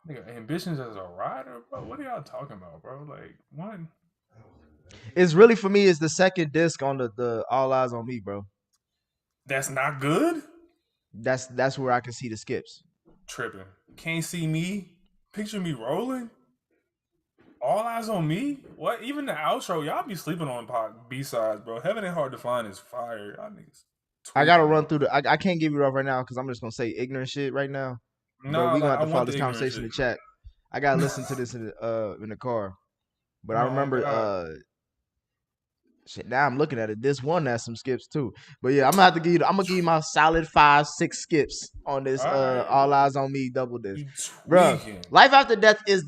Nigga, ambitions as a rider, bro. What are y'all talking about, bro? Like, one. It's really for me is the second disc on the All Eyes on Me, bro. That's not good. That's where I can see the skips. Tripping. Can't see me. Picture me rolling. All eyes on me. What? Even the outro, y'all be sleeping on B sides, bro. Heaven ain't hard to find is fire. Y'all niggas. I gotta run through the. I can't give you up right now because I'm just gonna say ignorant shit right now. No, But we gonna like, have I to follow want this the ignorant conversation in shit. the chat. I gotta listen to this in the car. But I No, remember shit. Now I'm looking at it. This one has some skips too. But yeah, I'm gonna have to give you. I'm gonna give you my solid 5-6 skips on this. Alright. All Eyes on Me double disc, You bro. tweaking. Life After Death is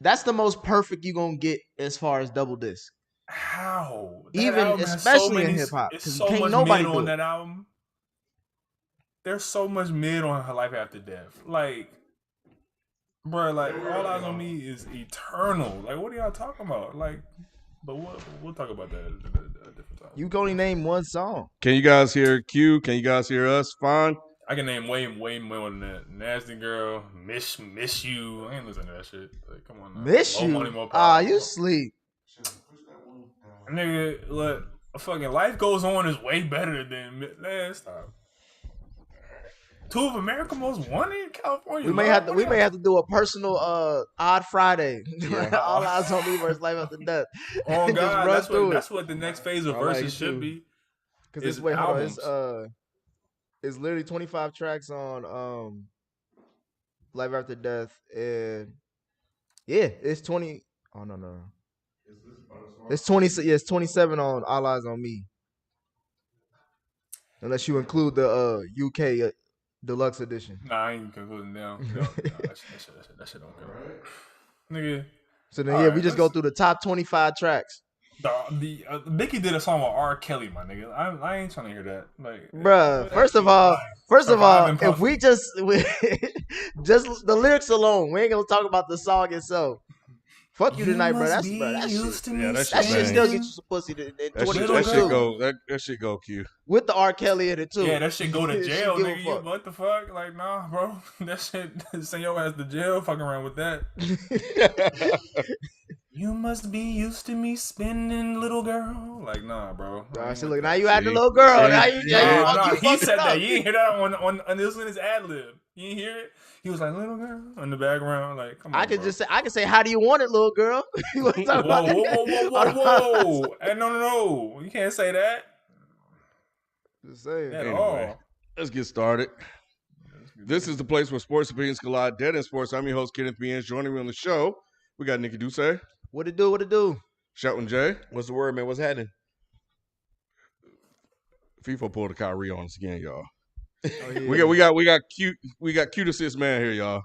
that's the most perfect you gonna get as far as double disc. How? That Even album has so especially many. in hip hop, It's because so can't much nobody mid do on it. that album. There's so much mid on Her Life After Death. Like, bro, like All Eyes on Me is eternal. Like, what are y'all talking about? Like, but we'll talk about that at a different time. You can only name one song. Can you guys hear Q? Can you guys hear us? Fine. I can name way more than that. Nasty Girl, Miss You. I ain't listening to that shit. Like, come on now. Miss Low You. Money, More Power. You sleep. Nigga, look, fucking Life Goes On is way better than man. Stop. Two of America Most Wanted in California. We may have to do a personal Odd Friday. All Eyes on Me versus Life After Death. Oh Just God, run that's what the next phase of verses should be. Because it's albums. It's literally 25 tracks on Life After Death, and yeah, it's 20. Oh no. It's 20. Yeah, it's 27 on All Eyes on Me. Unless you include the UK deluxe edition. Nah, I ain't gonna put it down. No, that shit don't count. Nigga. So then, yeah, we just go through the top 25 tracks. Mickey did a song with R. Kelly, my nigga. I ain't trying to hear that. Like, bruh, first of all, if we just the lyrics alone, we ain't gonna talk about the song itself. Fuck you tonight, bro. That shit still get you some pussy in 2022. That shit go Q. With the R. Kelly in it too. Yeah, that shit go to jail, nigga. What the fuck? Like, nah, bro. That shit send your ass to jail fucking around with that. You must be used to me spending, little girl. Like, nah, bro. So look, now you had the little girl. Now you he said that. You didn't hear that on this one, his ad lib. You didn't hear it? He was like, little girl in the background. Like, come on. I can say, how do you want it, little girl? Whoa. Hey, no. You can't say that. Just saying. At all. Let's get started. This is the place where sports opinions collide. Dead in Sports. I'm your host, Kenneth B. Joining me on the show, we got Nikki Duce. What it do? Shelton J. What's the word, man? What's happening? FIFA pulled a Kyrie on us again, y'all. Oh, yeah. We got cute assist man here, y'all.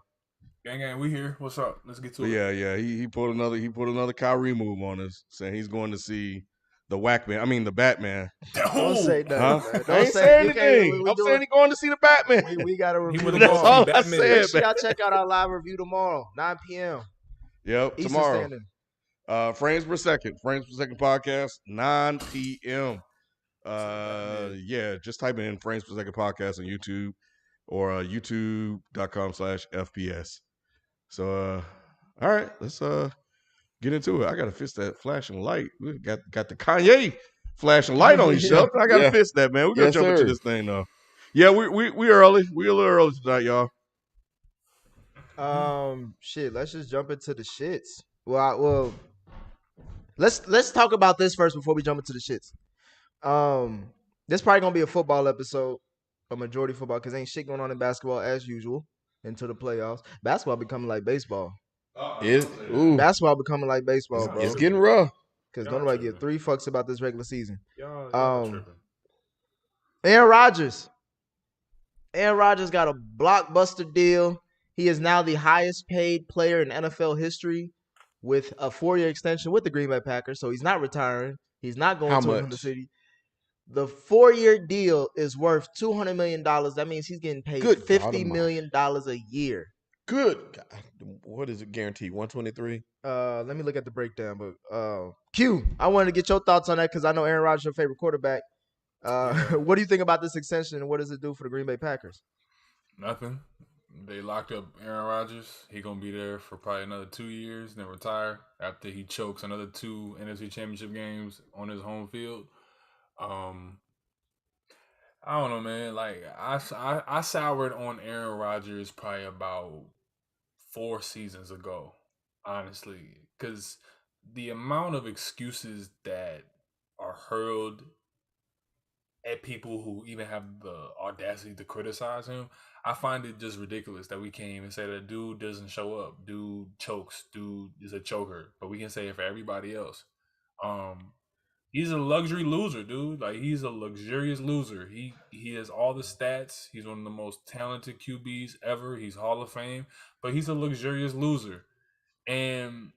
Gang, we here. What's up? Let's get to it. Yeah. He pulled another Kyrie move on us, saying he's going to see the Batman. Don't say that. Huh? I ain't saying anything. I'm saying he's going to see the Batman. We got to review. That's all I said. Y'all check out our live review tomorrow, 9 p.m. Yep, Eastern tomorrow. Standard. Frames per second podcast, 9 p.m. Yeah, just type in Frames Per Second podcast on YouTube or youtube.com/FPS. So, all right, let's get into it. I gotta fix that flashing light. We got the Kanye flashing light on yourself. I gotta fix that, man. We gotta jump into this thing though. Yeah, we early. We a little early tonight, y'all. Shit. Let's just jump into the shits. Well, let's talk about this first before we jump into the shits. This probably gonna be a football episode, a majority football, because ain't shit going on in basketball as usual into the playoffs. Basketball becoming like baseball. Basketball becoming like baseball, bro. It's getting rough because don't nobody give 3 fucks about this regular season. Aaron Rodgers got a blockbuster deal. He is now the highest paid player in NFL history with a 4-year extension with the Green Bay Packers. So he's not retiring. He's not going to the city. The 4-year deal is worth $200 million. That means he's getting paid $50 million a year. Good God. What is it guaranteed? 123? Let me look at the breakdown. But Q, I wanted to get your thoughts on that because I know Aaron Rodgers is your favorite quarterback. What do you think about this extension and what does it do for the Green Bay Packers? Nothing. They locked up Aaron Rodgers. He gonna be there for probably another 2 years, then retire after he chokes another 2 NFC Championship games on his home field. Um, I don't know, man. Like I soured on Aaron Rodgers probably about 4 seasons ago, honestly, because the amount of excuses that are hurled at people who even have the audacity to criticize him, I find it just ridiculous that we can't even say that dude doesn't show up, dude chokes, dude is a choker, but we can say it for everybody else. Um, he's a luxury loser, dude. Like he's a luxurious loser. He has all the stats. He's one of the most talented QBs ever. He's Hall of Fame, but he's a luxurious loser. And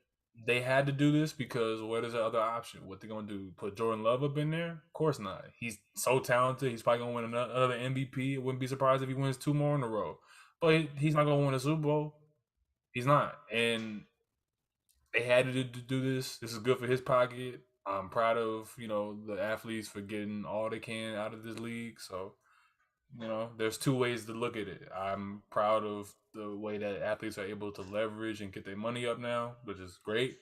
they had to do this because what is the other option? What they gonna do? Put Jordan Love up in there? Of course not. He's so talented. He's probably gonna win another MVP. It wouldn't be surprised if he wins 2 more in a row. But he's not gonna win a Super Bowl. He's not. And they had to do this. This is good for his pocket. I'm proud of the athletes for getting all they can out of this league. So there's 2 ways to look at it. I'm proud of the way that athletes are able to leverage and get their money up now, which is great.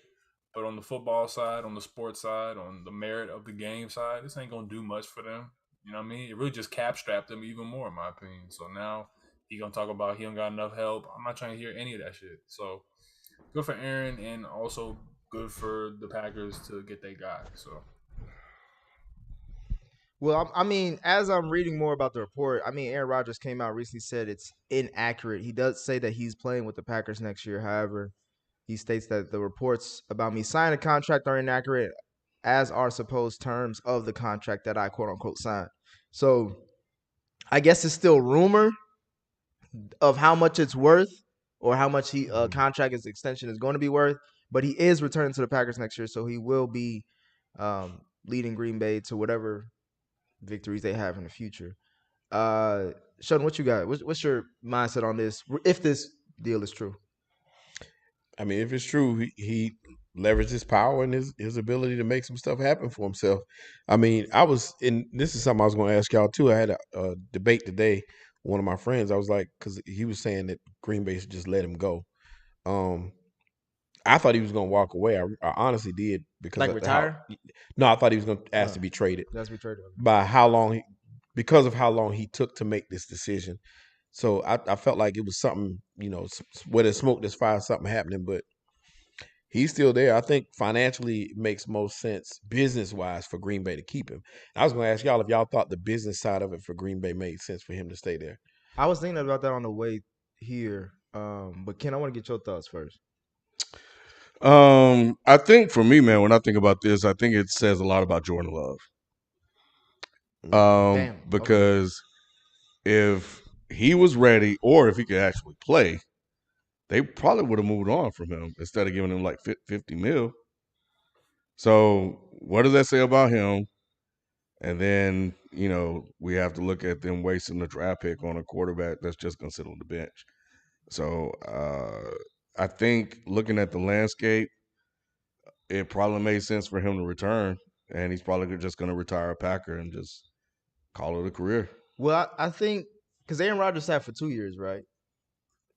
But on the football side, on the sports side, on the merit of the game side, this ain't gonna do much for them. You know what I mean? It really just cap strapped them even more, in my opinion. So now he gonna talk about he don't got enough help. I'm not trying to hear any of that shit. So good for Aaron, and also good for the Packers to get their guy. So. Well, I mean, as I'm reading more about the report, I mean, Aaron Rodgers came out recently, said it's inaccurate. He does say that he's playing with the Packers next year. However, he states that the reports about me signing a contract are inaccurate, as are supposed terms of the contract that I quote unquote signed. So I guess it's still rumor of how much it's worth or how much he contract his extension is going to be worth. But he is returning to the Packers next year, so he will be leading Green Bay to whatever victories they have in the future. Sheldon, what you got? What's your mindset on this? If this deal is true, I mean, if it's true, he leveraged his power and his ability to make some stuff happen for himself. I mean, this is something I was going to ask y'all too. I had a debate today with one of my friends. I was like, because he was saying that Green Bay should just let him go. I thought he was going to walk away. I honestly did because like retire. No, I thought he was going to ask to be traded. That's be traded by because of how long he took to make this decision. So I felt like it was something, where there's smoke, there's fire, something happening. But he's still there. I think financially it makes most sense business-wise for Green Bay to keep him. I was going to ask y'all if y'all thought the business side of it for Green Bay made sense for him to stay there. I was thinking about that on the way here. But Ken, I want to get your thoughts first. I think for me, man, when I think about this, I think it says a lot about Jordan Love. Because if he was ready or if he could actually play, they probably would have moved on from him instead of giving him like $50 million. So what does that say about him? And then, we have to look at them wasting the draft pick on a quarterback that's just going to sit on the bench. So I think looking at the landscape, it probably made sense for him to return, and he's probably just going to retire a Packer and just call it a career. Well, I think because Aaron Rodgers sat for 2 years, right,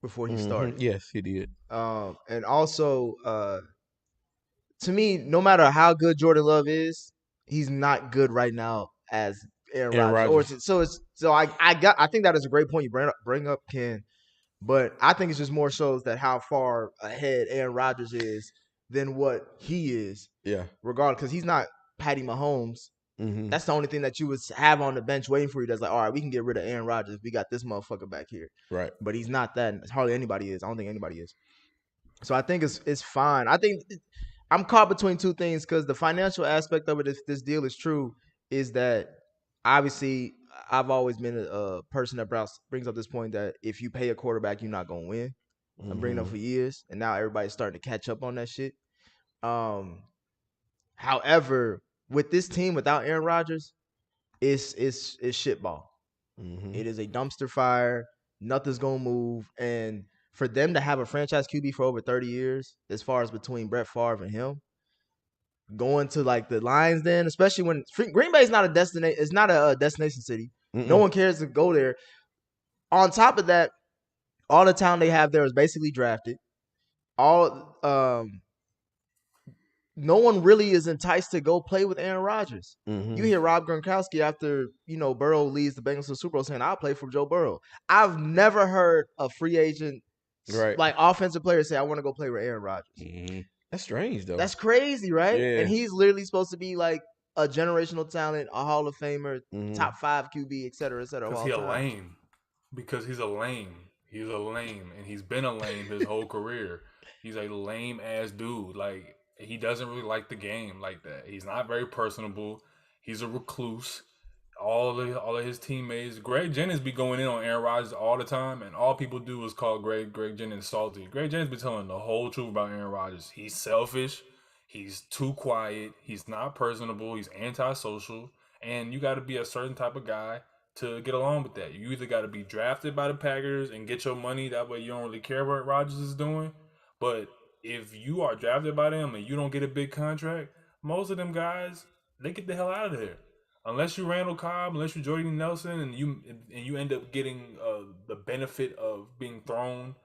before he started. Yes, he did. And also, to me, no matter how good Jordan Love is, he's not good right now as Aaron Rodgers. I think that is a great point you bring up, Ken. But I think it just more shows that how far ahead Aaron Rodgers is than what he is. Yeah. Regardless, because he's not Patty Mahomes. Mm-hmm. That's the only thing that you would have on the bench waiting for you. That's like, all right, we can get rid of Aaron Rodgers. We got this motherfucker back here. Right. But he's not that. Hardly anybody is. I don't think anybody is. So I think it's fine. I think I'm caught between 2 things because the financial aspect of it, if this deal is true, is that obviously I've always been a person that brings up this point that if you pay a quarterback, you're not gonna win. Mm-hmm. I'm bringing up for years, and now everybody's starting to catch up on that shit. However, with this team without Aaron Rodgers, it's shitball. Mm-hmm. It is a dumpster fire. Nothing's gonna move, and for them to have a franchise QB for over 30 years, as far as between Brett Favre and him, going to like the Lions, then especially when Green Bay is not a destination, it's not a destination city. Mm-mm. No one cares to go there. On top of that, All the talent they have there is basically drafted. All no one really is enticed to go play with Aaron Rodgers. Mm-hmm. You hear Rob Gronkowski after Burrow leads the Bengals to the Super Bowl saying, "I'll play for Joe Burrow." I've never heard a free agent like offensive player say, "I want to go play with Aaron Rodgers." Mm-hmm. That's strange though. That's crazy, right? Yeah. And he's literally supposed to be like a generational talent, a Hall of Famer, top 5 QB, et cetera, Because he's a lame. Because he's a lame. He's a lame, and he's been a lame his whole career. He's a lame ass dude. Like, he doesn't really like the game like that. He's not very personable. He's a recluse. All of his teammates, Greg Jennings be going in on Aaron Rodgers all the time, and all people do is call Greg Jennings salty. Greg Jennings be telling the whole truth about Aaron Rodgers. He's selfish. He's too quiet. He's not personable. He's antisocial. And you got to be a certain type of guy to get along with that. You either got to be drafted by the Packers and get your money. That way you don't really care what Rodgers is doing. But if you are drafted by them and you don't get a big contract, most of them guys, they get the hell out of there. Unless you're Randall Cobb, unless you're Jordy Nelson, and you end up getting the benefit of being thrown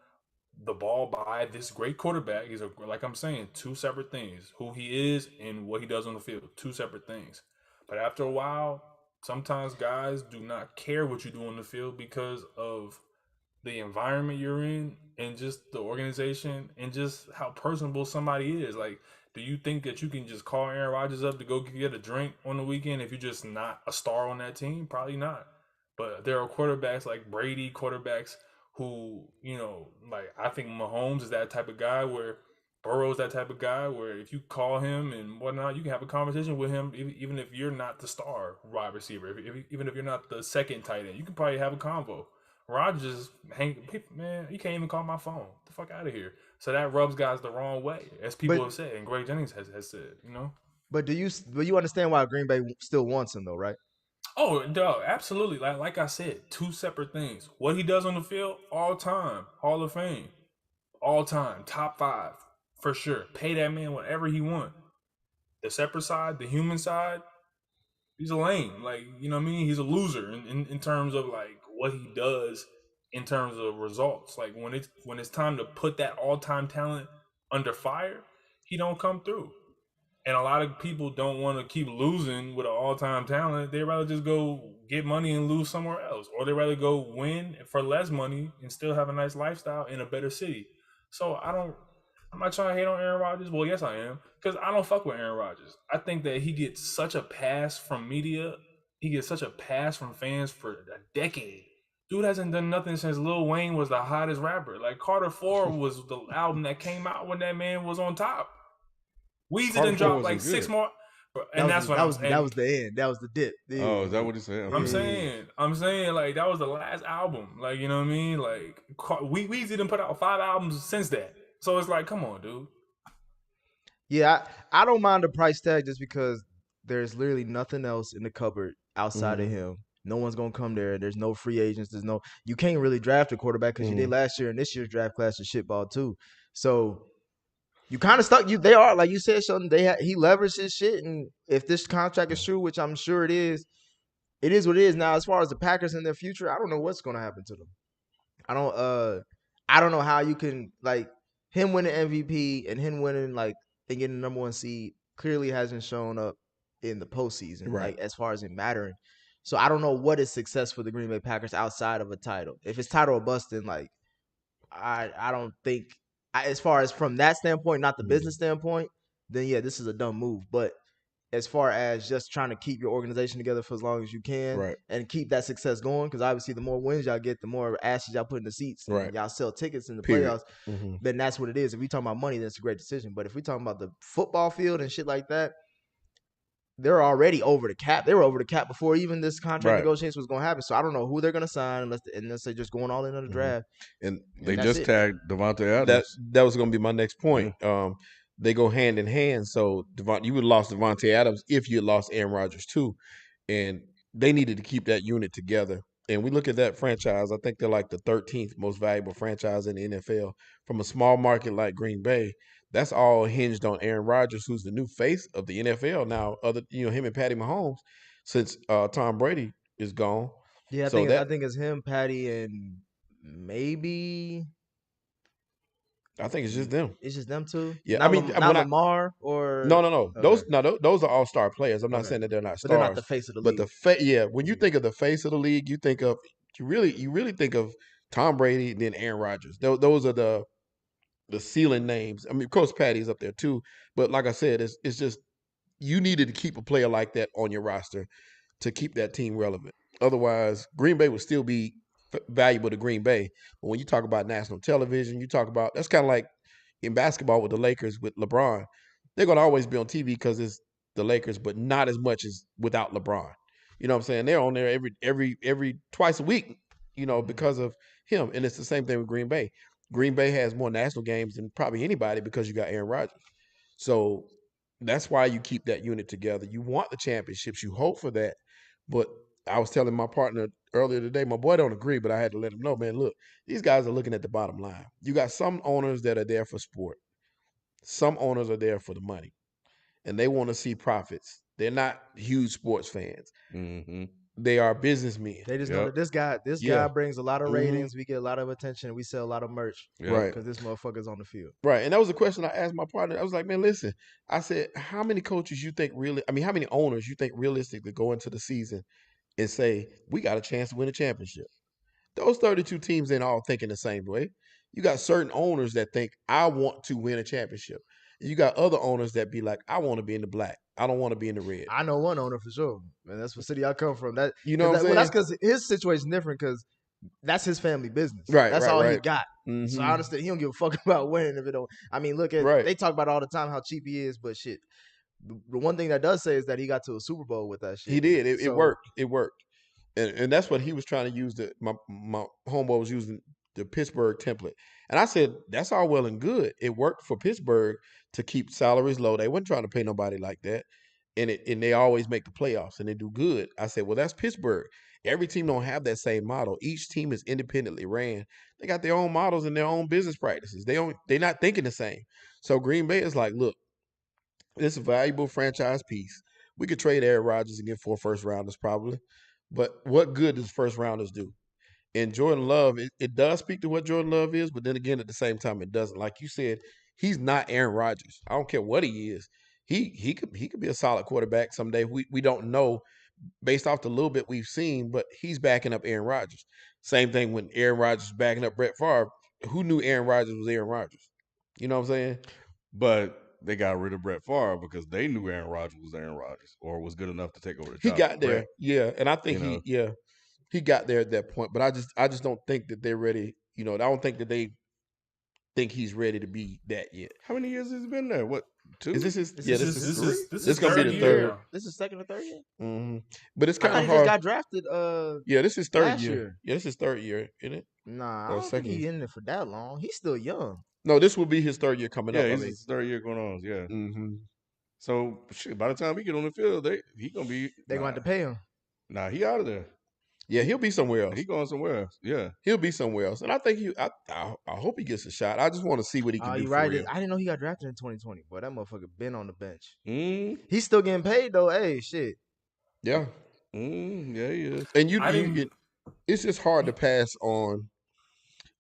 the ball by this great quarterback. He's like I'm saying, two separate things: who he is and what he does on the field. Two separate things. But after a while, sometimes guys do not care what you do on the field because of the environment you're in and just the organization and just how personable somebody is. Like, do you think that you can just call Aaron Rodgers up to go get a drink on the weekend if you're just not a star on that team? Probably not. But there are quarterbacks like Brady, quarterbacks who, like, I think Mahomes is that type of guy, where Burrow's that type of guy where if you call him and whatnot, you can have a conversation with him even if you're not the star wide receiver, even if you're not the second tight end. You can probably have a convo. Rodgers, man, you can't even call my phone. Get the fuck out of here. So that rubs guys the wrong way, as people have said, and Greg Jennings has said, But do you understand why Green Bay still wants him though, right? Oh, dog, absolutely. Like I said, two separate things. What he does on the field, all time, Hall of Fame, all time, top 5 for sure. Pay that man whatever he want. The separate side, the human side, he's a lame. Like, you know what I mean? He's a loser in terms of like what he does in terms of results. Like when it's time to put that all-time talent under fire, he don't come through. And a lot of people don't want to keep losing with an all-time talent. They'd rather just go get money and lose somewhere else. Or they'd rather go win for less money and still have a nice lifestyle in a better city. So I'm not trying to hate on Aaron Rodgers. Well, yes, I am. Because I don't fuck with Aaron Rodgers. I think that he gets such a pass from media. He gets such a pass from fans for a decade. Dude hasn't done nothing since Lil Wayne was the hottest rapper. Like, Carter 4 was the album that came out when that man was on top. Weezy done dropped like 6 more. And that was the end. That was the dip. Yeah. Oh, is that what he said? I'm saying, like, that was the last album. Like, you know what I mean? Like, Weezy done put out 5 albums since that. So it's like, come on, dude. Yeah, I don't mind the price tag just because there's literally nothing else in the cupboard outside of him. No one's gonna come there. There's no free agents. You can't really draft a quarterback because you did last year, and this year's draft class is shitball too. So you kind of stuck. They are, like you said, Sheldon. He leveraged his shit, and if this contract is true, which I'm sure it is what it is. Now, as far as the Packers and their future, I don't know what's gonna happen to them. I don't know how you can, like, him winning MVP and him winning, like, and getting the number 1 seed clearly hasn't shown up in the postseason, right? Like, as far as it mattering. So I don't know what is success for the Green Bay Packers outside of a title. If it's title or bust, then, like, I don't think, as far as from that standpoint, not the business standpoint, then yeah, this is a dumb move. But as far as just trying to keep your organization together for as long as you can and keep that success going, because obviously the more wins y'all get, the more ashes y'all put in the seats, and y'all sell tickets in the playoffs, then that's what it is. If we talking about money, then it's a great decision. But if we talking about the football field and shit like that, they're already over the cap. They were over the cap before even this contract negotiation was going to happen. So I don't know who they're going to sign unless they're just going all in on the draft. And they just tagged Devontae Adams. That was going to be my next point. They go hand in hand. So you would have lost Devontae Adams if you had lost Aaron Rodgers too. And they needed to keep that unit together. And we look at that franchise, I think they're like the 13th most valuable franchise in the NFL. From a small market like Green Bay, that's all hinged on Aaron Rodgers, who's the new face of the NFL now. Him and Patty Mahomes, since Tom Brady is gone. Yeah, I think it's him, Patty, and maybe. I think it's just them. It's just them two. Yeah, not I mean, not Lamar or no. Okay. Those are all-star players. I'm not Okay. saying that they're not But stars. they're not the face of the But league. when you think of the face of the league, you really think of Tom Brady, then Aaron Rodgers. Those are the ceiling names. I mean, of course, Patty's up there too. But like I said, it's just you needed to keep a player like that on your roster to keep that team relevant. Otherwise, Green Bay would still be valuable to Green Bay. But when you talk about national television, you talk about that's kind of like in basketball with the Lakers with LeBron. They're going to always be on TV because it's the Lakers, but not as much as without LeBron. You know what I'm saying? They're on there every twice a week, because of him. And it's the same thing with Green Bay. Green Bay has more national games than probably anybody because you got Aaron Rodgers. So that's why you keep that unit together. You want the championships. You hope for that. But I was telling my partner earlier today, my boy don't agree, but I had to let him know, man, look, these guys are looking at the bottom line. You got some owners that are there for sport. Some owners are there for the money. And they want to see profits. They're not huge sports fans. Mm-hmm. They are businessmen. They just know that this guy brings a lot of ratings. We get a lot of attention. We sell a lot of merch. Right. Because this motherfucker's on the field. Right. And that was a question I asked my partner. I was like, man, listen, I said, how many coaches you think how many owners you think realistically go into the season and say, we got a chance to win a championship? Those 32 teams ain't all thinking the same way. You got certain owners that think, I want to win a championship. You got other owners that be like, I want to be in the black. I don't want to be in the red. I know one owner for sure. Man, that's what city I come from. That you know what I'm saying? Well, that's because his situation is different because that's his family business. Right. That's all he got. Mm-hmm. So I understand he don't give a fuck about winning if it don't. I mean, look at they talk about all the time how cheap he is, but shit. The one thing that does say is that he got to a Super Bowl with that shit. He did. It worked. It worked. And that's what he was trying to use. My homeboy was using the Pittsburgh template. And I said, that's all well and good. It worked for Pittsburgh to keep salaries low. They weren't trying to pay nobody like that. And they always make the playoffs and they do good. I said, well, that's Pittsburgh. Every team don't have that same model. Each team is independently ran. They got their own models and their own business practices. They're not thinking the same. So Green Bay is like, look, this is a valuable franchise piece. We could trade Aaron Rodgers and get 4 first rounders probably. But what good does first rounders do? And Jordan Love, it does speak to what Jordan Love is, but then again, at the same time, it doesn't. Like you said, he's not Aaron Rodgers. I don't care what he is. He could be a solid quarterback someday. We don't know based off the little bit we've seen, but he's backing up Aaron Rodgers. Same thing when Aaron Rodgers is backing up Brett Favre. Who knew Aaron Rodgers was Aaron Rodgers? You know what I'm saying? But they got rid of Brett Favre because they knew Aaron Rodgers was Aaron Rodgers or was good enough to take over the job. He got there, Brett, yeah, and I think he got there at that point. But I just don't think that they're ready. I don't think that they think he's ready to be that yet. How many years has he been there? What, 2? Is this his? This is gonna be the third. This is second or third year. Mm-hmm. But it's kind of hard. He just got drafted. This is third last year. year. Yeah, this is third year, isn't it? Nah, I don't think he's in there for that long. He's still young. No, this will be his third year coming up. Yeah, his third year going on. Yeah. Mm-hmm. So shit, by the time he get on the field, he gonna be. They gonna have to pay him. Nah, he out of there. Yeah, he'll be somewhere else. He going somewhere else. Yeah, he'll be somewhere else. And I think I hope he gets a shot. I just want to see what he can do. You're right. I didn't know he got drafted in 2020. Boy, that motherfucker been on the bench. He's still getting paid though. Hey, shit. Yeah. Yeah, he is. And it's just hard to pass on.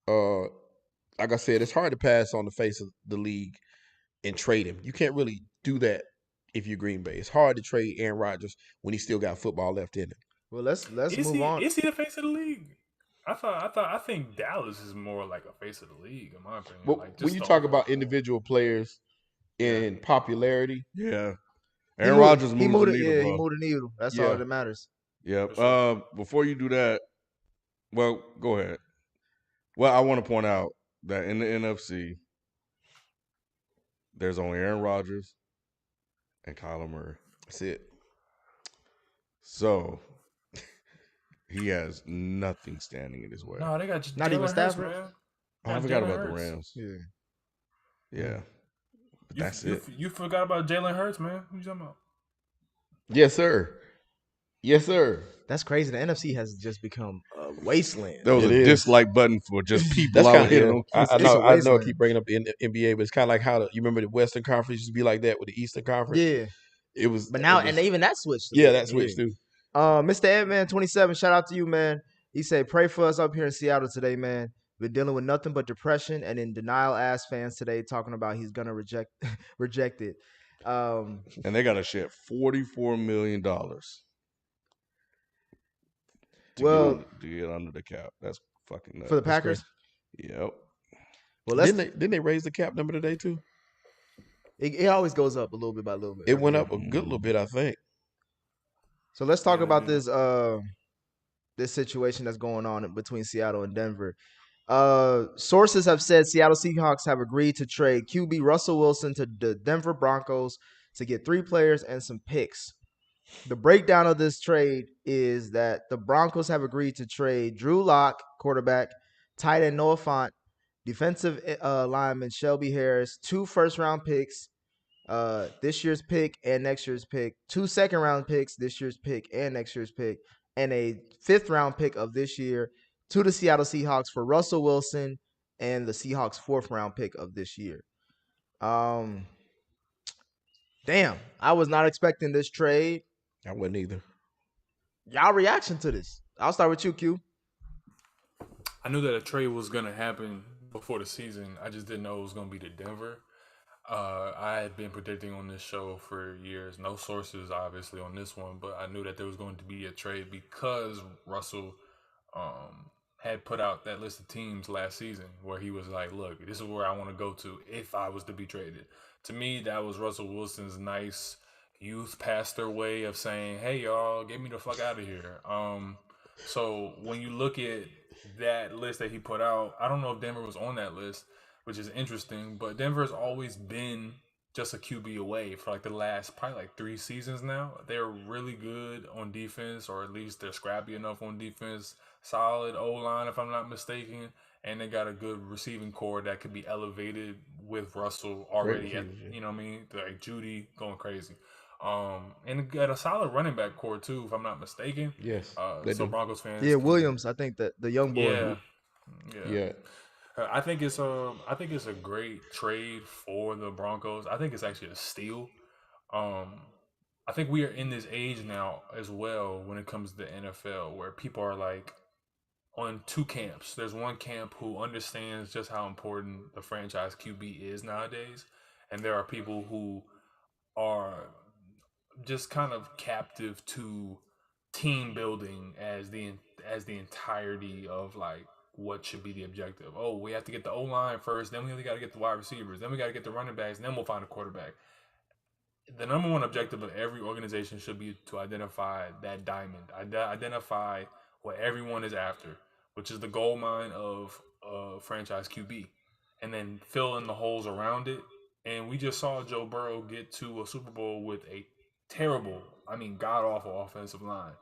Like I said, it's hard to pass on the face of the league and trade him. You can't really do that if you're Green Bay. It's hard to trade Aaron Rodgers when he still got football left in him. Well, let's move on. Is he the face of the league? I think Dallas is more like a face of the league, in my opinion. But when you talk about individual players and popularity, Aaron Rodgers moved the needle. He moved the needle. That's all that matters. Yeah. Sure. Before you do that, well, go ahead. Well, I want to point out that in the NFC, there's only Aaron Rodgers and Kyler Murray. That's it. So he has nothing standing in his way. No, they got not even Stafford. I forgot about the Rams. Yeah. That's it. You forgot about Jalen Hurts, man. What you talking about? Yes, sir. Yes, sir. That's crazy. The NFC has just become a wasteland. There was a dislike button for just people out here. I know I keep bringing up the NBA, but it's kind of like how you remember the Western Conference used to be like that with the Eastern Conference. Yeah. It was. But now, and even that switched. Yeah, that switched too. Mr. Edman 27, shout out to you, man. He said, "Pray for us up here in Seattle today, man. Been dealing with nothing but depression and in denial ass fans today talking about he's gonna reject it." And they got to shed $44 million to get under the cap. That's fucking nuts. For the Packers. Yep. Well, didn't they raise the cap number today too? It always goes up a little bit by a little bit. It went up a good little bit, I think. So let's talk about this this situation that's going on between Seattle and Denver. Sources have said Seattle Seahawks have agreed to trade QB Russell Wilson to the Denver Broncos to get 3 players and some picks. The breakdown of this trade is that the Broncos have agreed to trade Drew Lock, quarterback, tight end Noah Fant, defensive lineman Shelby Harris, 2 first-round picks, this year's pick and next year's pick, 2 second-round picks, this year's pick and next year's pick, and a 5th-round pick of this year to the Seattle Seahawks for Russell Wilson and the Seahawks' 4th-round pick of this year. Damn, I was not expecting this trade. I wasn't either. Y'all reaction to this? I'll start with you, Q. I knew that a trade was going to happen before the season. I just didn't know it was going to be to Denver. I had been predicting on this show for years. No sources, obviously, on this one, but I knew that there was going to be a trade because Russell had put out that list of teams last season where he was like, look, this is where I want to go to if I was to be traded. To me, that was Russell Wilson's nice youth pastor way of saying, hey, y'all, get me the fuck out of here. So when you look at that list that he put out, I don't know if Denver was on that list, which is interesting, but Denver's always been just a QB away for like the last probably like 3 seasons now. They're really good on defense, or at least they're scrappy enough on defense. Solid O-line, if I'm not mistaken. And they got a good receiving core that could be elevated with Russell already. You know what I mean? Like Judy going crazy. And got a solid running back core too, if I'm not mistaken. Yes. So Broncos fans. Yeah, Williams. I think that the young boy. Yeah. I think it's a great trade for the Broncos. I think it's actually a steal. I think we are in this age now as well when it comes to the NFL where people are like on 2 camps. There's one camp who understands just how important the franchise QB is nowadays, and there are people who are just kind of captive to team building as the entirety of like what should be the objective. Oh, we have to get the O-line first, then we got to get the wide receivers, then we got to get the running backs, and then we'll find a quarterback. The number one objective of every organization should be to identify that diamond, identify what everyone is after, which is the gold mine of franchise QB, and then fill in the holes around it. And we just saw Joe Burrow get to a Super Bowl with a terrible, god-awful offensive line,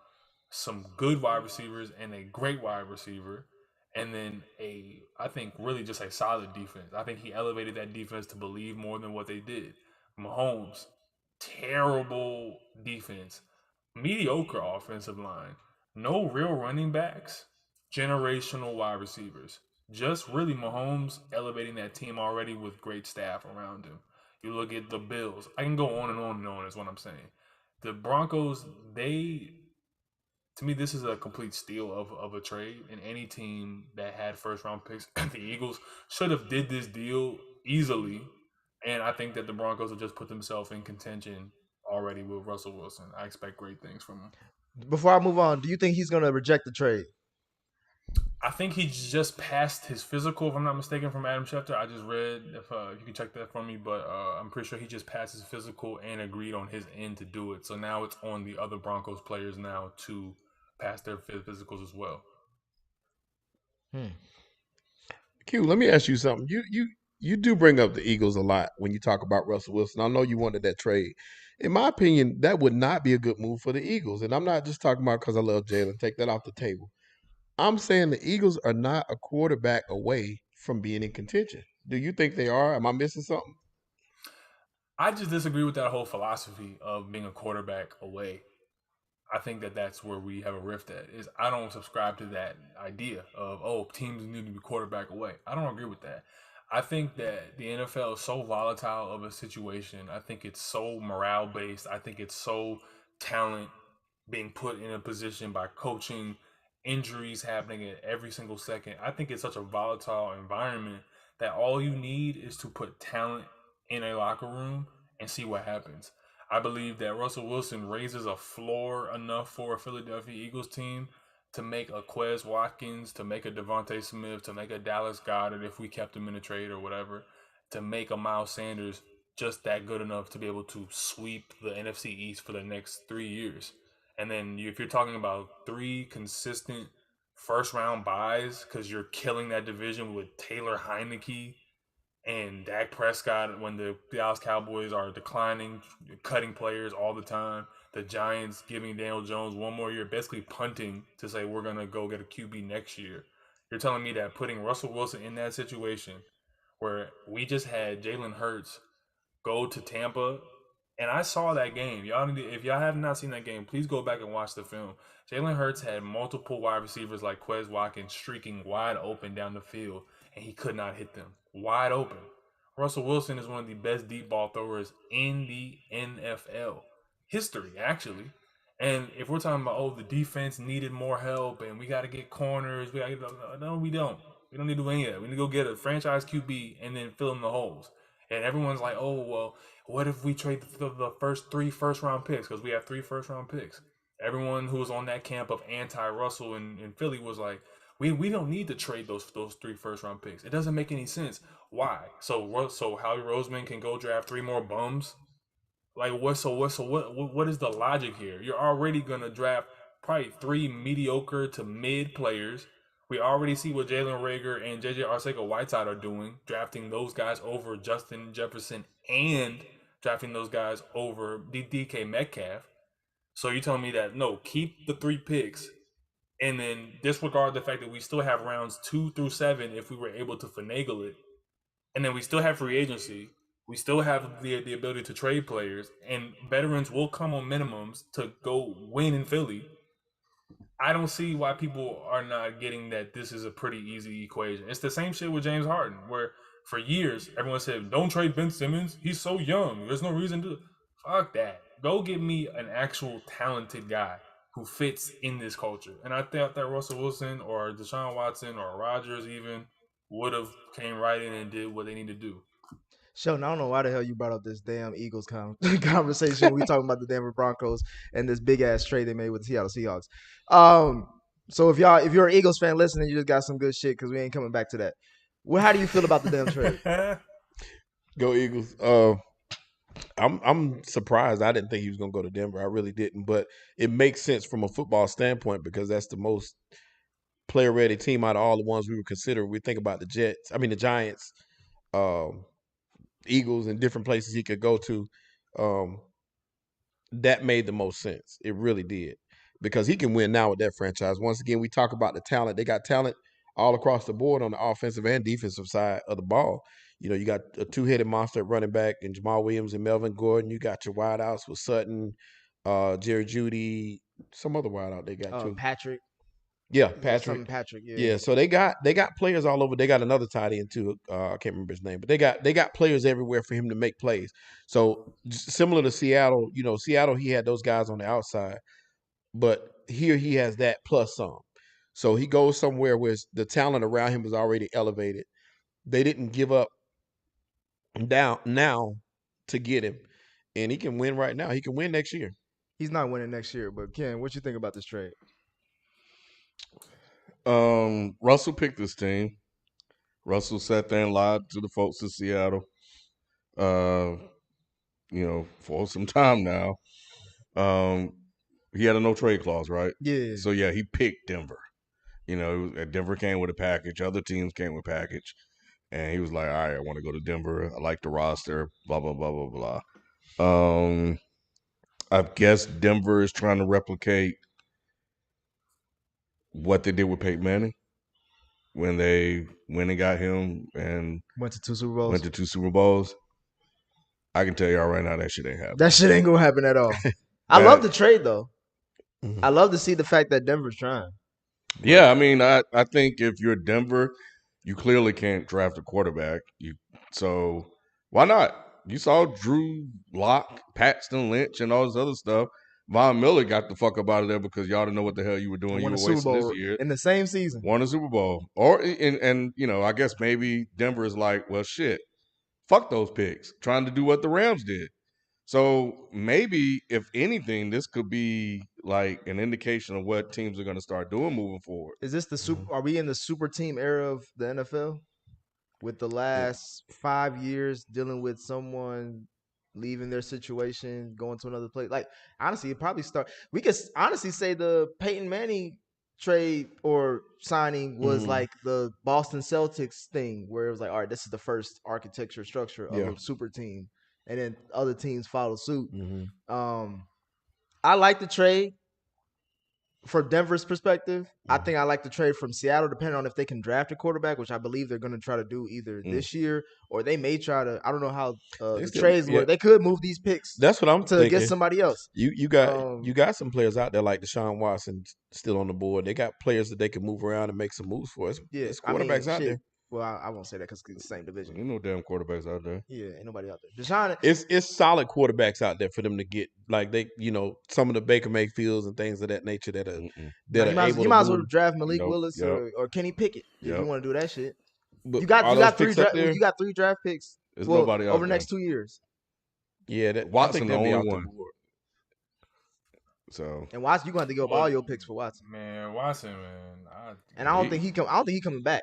some good wide receivers and a great wide receiver, and then I think really just a solid defense. I think he elevated that defense to believe more than what they did. Mahomes, terrible defense, mediocre offensive line, no real running backs, generational wide receivers. Just really Mahomes elevating that team already with great staff around him. You look at the Bills. I can go on and on and on is what I'm saying. The Broncos, to me, this is a complete steal of a trade. And any team that had first-round picks, the Eagles, should have did this deal easily. And I think that the Broncos will just put themselves in contention already with Russell Wilson. I expect great things from him. Before I move on, do you think he's going to reject the trade? I think he just passed his physical, if I'm not mistaken, from Adam Schefter. I just read, if you can check that for me, but I'm pretty sure he just passed his physical and agreed on his end to do it. So now it's on the other Broncos players now to pass their physicals as well. Q, let me ask you something. You do bring up the Eagles a lot when you talk about Russell Wilson. I know you wanted that trade. In my opinion, that would not be a good move for the Eagles. And I'm not just talking about because I love Jalen. Take that off the table. I'm saying the Eagles are not a quarterback away from being in contention. Do you think they are? Am I missing something? I just disagree with that whole philosophy of being a quarterback away. I think that that's where we have a rift at. Is I don't subscribe to that idea of, teams need to be quarterback away. I don't agree with that. I think that the NFL is so volatile of a situation. I think it's so morale-based. I think it's so talent being put in a position by coaching injuries happening at every single second. I think it's such a volatile environment that all you need is to put talent in a locker room and see what happens. I believe that Russell Wilson raises a floor enough for a Philadelphia Eagles team to make a Quez Watkins, to make a Devontae Smith, to make a Dallas Goedert if we kept him in a trade or whatever, to make a Miles Sanders just that good enough to be able to sweep the NFC East for the next 3 years. And then if you're talking about 3 consistent first round buys because you're killing that division with Taylor Heineke and Dak Prescott when the Dallas Cowboys are declining, cutting players all the time. The Giants giving Daniel Jones 1 more year, basically punting to say we're going to go get a QB next year. You're telling me that putting Russell Wilson in that situation where we just had Jalen Hurts go to Tampa, and I saw that game. If y'all have not seen that game, please go back and watch the film. Jalen Hurts had multiple wide receivers like Quez Watkins streaking wide open down the field, and he could not hit them. Wide open. Russell Wilson is one of the best deep ball throwers in the NFL history, actually. And if we're talking about, the defense needed more help and we got to get corners, no, we don't. We don't need to do any of that. We need to go get a franchise QB and then fill in the holes. And everyone's like, what if we trade the first 3 first-round picks? Because we have 3 first-round picks. Everyone who was on that camp of anti-Russell in Philly was like, we don't need to trade those 3 first-round picks. It doesn't make any sense. Why? So Howie Roseman can go draft 3 more bums? Like, what is the logic here? You're already going to draft probably 3 mediocre to mid players. We already see what Jalen Reagor and J.J. Arcega-Whiteside are doing, drafting those guys over Justin Jefferson and drafting those guys over DK Metcalf. So you're telling me that, no, keep the 3 picks and then disregard the fact that we still have rounds 2 through 7 if we were able to finagle it. And then we still have free agency. We still have the ability to trade players, and veterans will come on minimums to go win in Philly. I don't see why people are not getting that this is a pretty easy equation. It's the same shit with James Harden, where for years everyone said, don't trade Ben Simmons. He's so young. There's no reason to. Fuck that. Go get me an actual talented guy who fits in this culture. And I thought that Russell Wilson or Deshaun Watson or Rodgers even would have came right in and did what they need to do. Sheldon, I don't know why the hell you brought up this damn Eagles conversation. We talking about the Denver Broncos and this big ass trade they made with the Seattle Seahawks. So if you're an Eagles fan listening, you just got some good shit because we ain't coming back to that. How do you feel about the damn trade? Go Eagles. I'm surprised. I didn't think he was gonna go to Denver. I really didn't, but it makes sense from a football standpoint because that's the most player ready team out of all the ones we would consider. We think about the Giants. Eagles and different places he could go to, that made the most sense. It really did because he can win now with that franchise. Once again, we talk about the talent. They got talent all across the board on the offensive and defensive side of the ball. You know, you got a 2-headed monster at running back and Jamal Williams and Melvin Gordon. You got your wideouts with Sutton, Jerry Jeudy, some other wideout they got too. Patrick. Yeah, Patrick. Yeah, so they got players all over. They got another tight end too. I can't remember his name, but they got players everywhere for him to make plays. So similar to Seattle, Seattle he had those guys on the outside, but here he has that plus some. So he goes somewhere where the talent around him was already elevated. They didn't give up down now to get him, and he can win right now. He can win next year. He's not winning next year, but Ken, what you think about this trade? Russell picked this team. Russell sat there and lied to the folks in Seattle, for some time now. He had a no trade clause, right? Yeah. So yeah, he picked Denver. Denver came with a package. Other teams came with a package. And he was like, all right, I want to go to Denver. I like the roster, blah, blah, blah, blah, blah. I guess Denver is trying to replicate what they did with Peyton Manning when they went and got him and went to 2 Super Bowls. I can tell y'all right now that shit ain't happening. That shit ain't gonna happen at all. I love the trade though. Mm-hmm. I love to see the fact that Denver's trying. Yeah, I mean, I think if you're Denver, you clearly can't draft a quarterback. So why not? You saw Drew Lock, Paxton Lynch, and all this other stuff. Von Miller got the fuck up out of there because y'all didn't know what the hell you were doing. You Won were a Super wasting Bowl this year. in the same season. Won a Super Bowl. And I guess maybe Denver is like, well, shit, fuck those picks. Trying to do what the Rams did. So maybe, if anything, this could be like an indication of what teams are going to start doing moving forward. Is this the super? Are we in the super team era of the NFL? With the last 5 years dealing with someone leaving their situation, going to another place. Like, honestly, it probably start. We could honestly say the Peyton Manning trade or signing was like the Boston Celtics thing, where it was like, all right, this is the first architecture structure of a super team, and then other teams follow suit. I like the trade. From Denver's perspective, I think I like the trade from Seattle, depending on if they can draft a quarterback, which I believe they're going to try to do either this year or they may try to. I don't know how the trades work. They could move these picks. That's what I'm to thinking. Get somebody else. You got some players out there like Deshaun Watson still on the board. They got players that they can move around and make some moves for us. Yeah, there's quarterbacks out there. Well, I won't say that because it's the same division. Ain't no damn quarterbacks out there. Yeah, ain't nobody out there. Deshaun, it's solid quarterbacks out there for them to get. Like they, some of the Baker Mayfields and things of that nature that are you might as well draft Malik Willis or Kenny Pickett if you want to do that shit. But you got three draft picks. There's nobody out over the next 2 years. Yeah, Watson the only out one. the board. So and Watson, you gonna have to give up all your picks for Watson. Man, Watson, man. I don't think he coming back.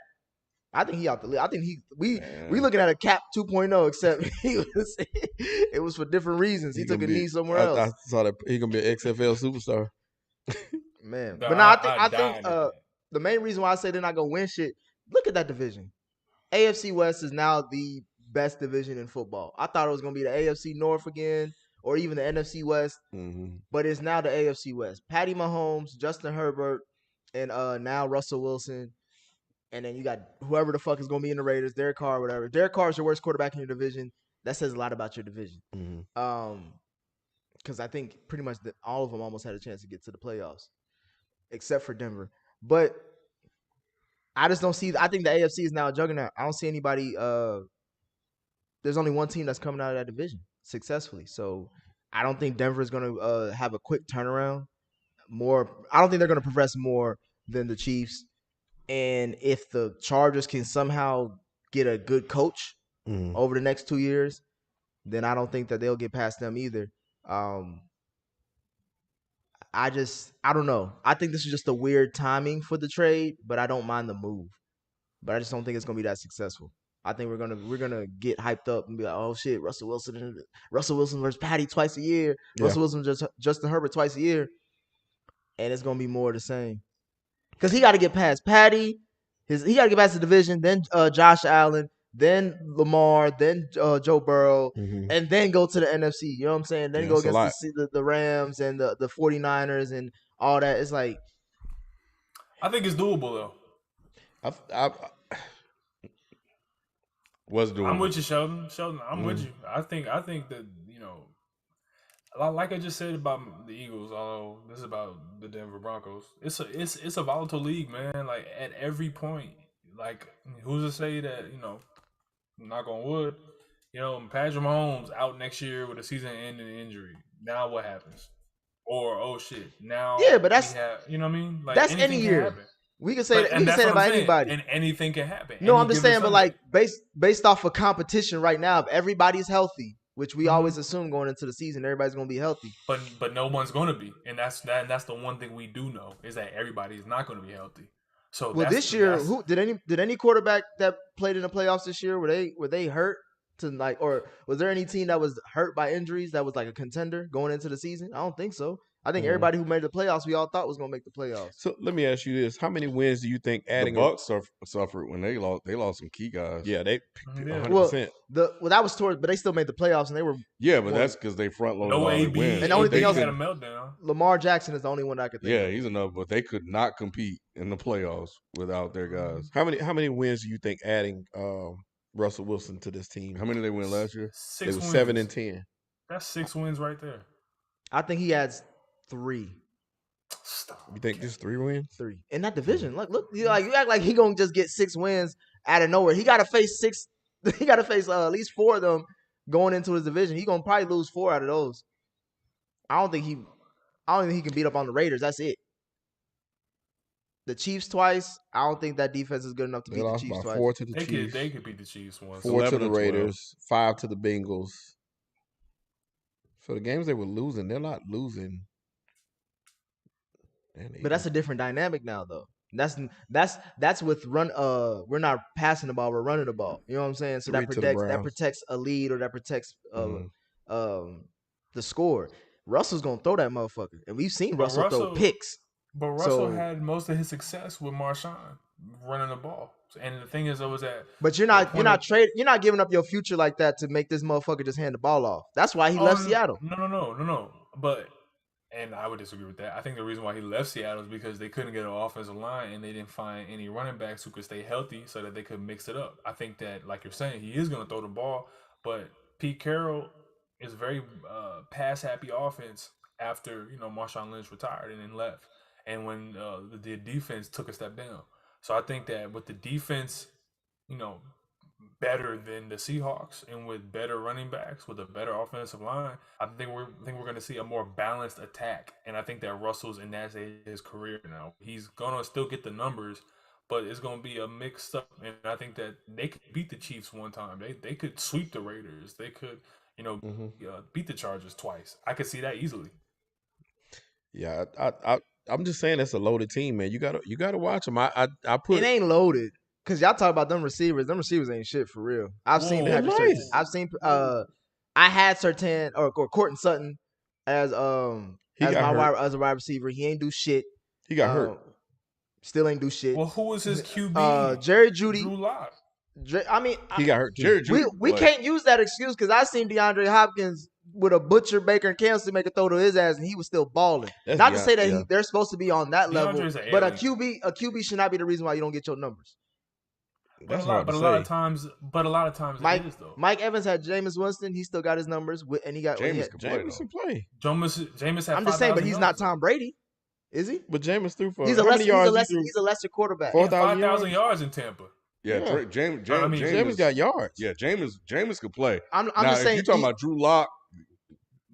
I think he out the league. I think we looking at a cap 2.0, except it was for different reasons. He took a knee somewhere else. I saw that he gonna be an XFL superstar. Man, but now I think the main reason why I say they're not gonna win shit. Look at that division. AFC West is now the best division in football. I thought it was gonna be the AFC North again, or even the NFC West, but it's now the AFC West. Patty Mahomes, Justin Herbert, and now Russell Wilson. And then you got whoever the fuck is going to be in the Raiders, Derek Carr, whatever. Derek Carr is your worst quarterback in your division. That says a lot about your division. Because I think pretty much all of them almost had a chance to get to the playoffs, except for Denver. But I just don't see. I think the AFC is now a juggernaut. I don't see anybody. There's only one team that's coming out of that division successfully. So I don't think Denver is going to have a quick turnaround. I don't think they're going to progress more than the Chiefs. And if the Chargers can somehow get a good coach over the next 2 years, then I don't think that they'll get past them either. I don't know. I think this is just a weird timing for the trade, but I don't mind the move. But I just don't think it's gonna be that successful. I think we're gonna get hyped up and be like, oh shit, Russell Wilson versus Patty twice a year. Yeah. Russell Wilson Justin Herbert twice a year, and it's gonna be more of the same. Because he got to get past Patty, he got to get past the division, then Josh Allen, then Lamar, then Joe Burrow, and then go to the NFC. You know what I'm saying? Then go against the Rams and the 49ers and all that. It's like, I think it's doable though. What's doable? I'm with you, Sheldon. I'm with you. I think that like I just said about the Eagles, although this is about the Denver Broncos, it's a volatile league, man. Like at every point, like who's to say that knock on wood, Patrick Mahomes out next year with a season-ending injury. Now what happens? Or oh shit, now but that's you know what I mean? Like that's any year. We can say that about anybody, and anything can happen. No, I'm just saying, but like based off of competition right now, if everybody's healthy, which we always assume going into the season, everybody's going to be healthy. But no one's going to be, and that's the one thing we do know is that everybody is not going to be healthy. So this year, who did any quarterback that played in the playoffs this year were they hurt to or was there any team that was hurt by injuries that was like a contender going into the season? I don't think so. I think everybody who made the playoffs, we all thought was going to make the playoffs. So let me ask you this: how many wins do you think adding? The Bucs suffered when they lost some key guys. Yeah, they 100%. Well, that was but they still made the playoffs and they were. Yeah, but that's because they front loaded all the wins. And the only thing else had a meltdown. Lamar Jackson is the only one I could think. Yeah, he's enough, but they could not compete in the playoffs without their guys. How many wins do you think adding Russell Wilson to this team? How many they win last year? 6 They were wins. 7-10. That's 6 wins right there. I think he adds 3. Stop. You think just 3 wins? 3 in that division. Look, you act like he gonna just get 6 wins out of nowhere. He got to face 6. He got to face at least 4 of them going into his division. He gonna probably lose 4 out of those. I don't think he. I don't think he can beat up on the Raiders. That's it. The Chiefs twice. I don't think that defense is good enough to beat the Chiefs twice. 4 to the They Chiefs. They could beat the Chiefs once. 4 to the Raiders. 5 to the Bengals. So the games they were losing, they're not losing. But that's a different dynamic now, though. That's with run. We're not passing the ball, we're running the ball. You know what I'm saying? So that protects a lead, or that protects the score. Russell's gonna throw that motherfucker, and we've seen Russell throw picks. But Russell had most of his success with Marshawn running the ball. And the thing is, though, is that you're not giving up your future like that to make this motherfucker just hand the ball off. That's why he left Seattle. No. But and I would disagree with that. I think the reason why he left Seattle is because they couldn't get an offensive line and they didn't find any running backs who could stay healthy so that they could mix it up. I think that, like you're saying, he is going to throw the ball, but Pete Carroll is a very pass-happy offense after Marshawn Lynch retired and then left. And when the defense took a step down. So I think that with the defense, better than the Seahawks and with better running backs, with a better offensive line, I think we're going to see a more balanced attack. And I think that Russell's in that stage of his career now. He's going to still get the numbers, but it's going to be a mixed up. And I think that they could beat the Chiefs one time. They could sweep the Raiders. They could, beat the Chargers twice. I could see that easily. Yeah, I'm just saying that's a loaded team, man. You gotta watch them. I put it ain't loaded because y'all talk about them receivers. Them receivers ain't shit for real. I've seen them. Nice. I've seen. I had Surtain or Courtland Sutton as a wide receiver. He ain't do shit. He got hurt. Still ain't do shit. Well, who was his QB? Jerry Jeudy. Drew Lock. He got hurt. Jerry Jeudy. We can't use that excuse because I seen DeAndre Hopkins with a butcher Baker and Kansas make a throw to his ass, and he was still balling. Not to say that they're supposed to be on that level, but a QB should not be the reason why you don't get your numbers. But a lot of times, it is though. Mike Evans had Jameis Winston. He still got his numbers, and he got Jameis can play. Jameis had. I'm just saying, but he's not Tom Brady, is he? But Jameis threw for he's a lesser quarterback. 5,000 yards in Tampa. Yeah, Jameis got yards. Yeah, Jameis could play. I'm just saying. If you're talking about Drew Lock,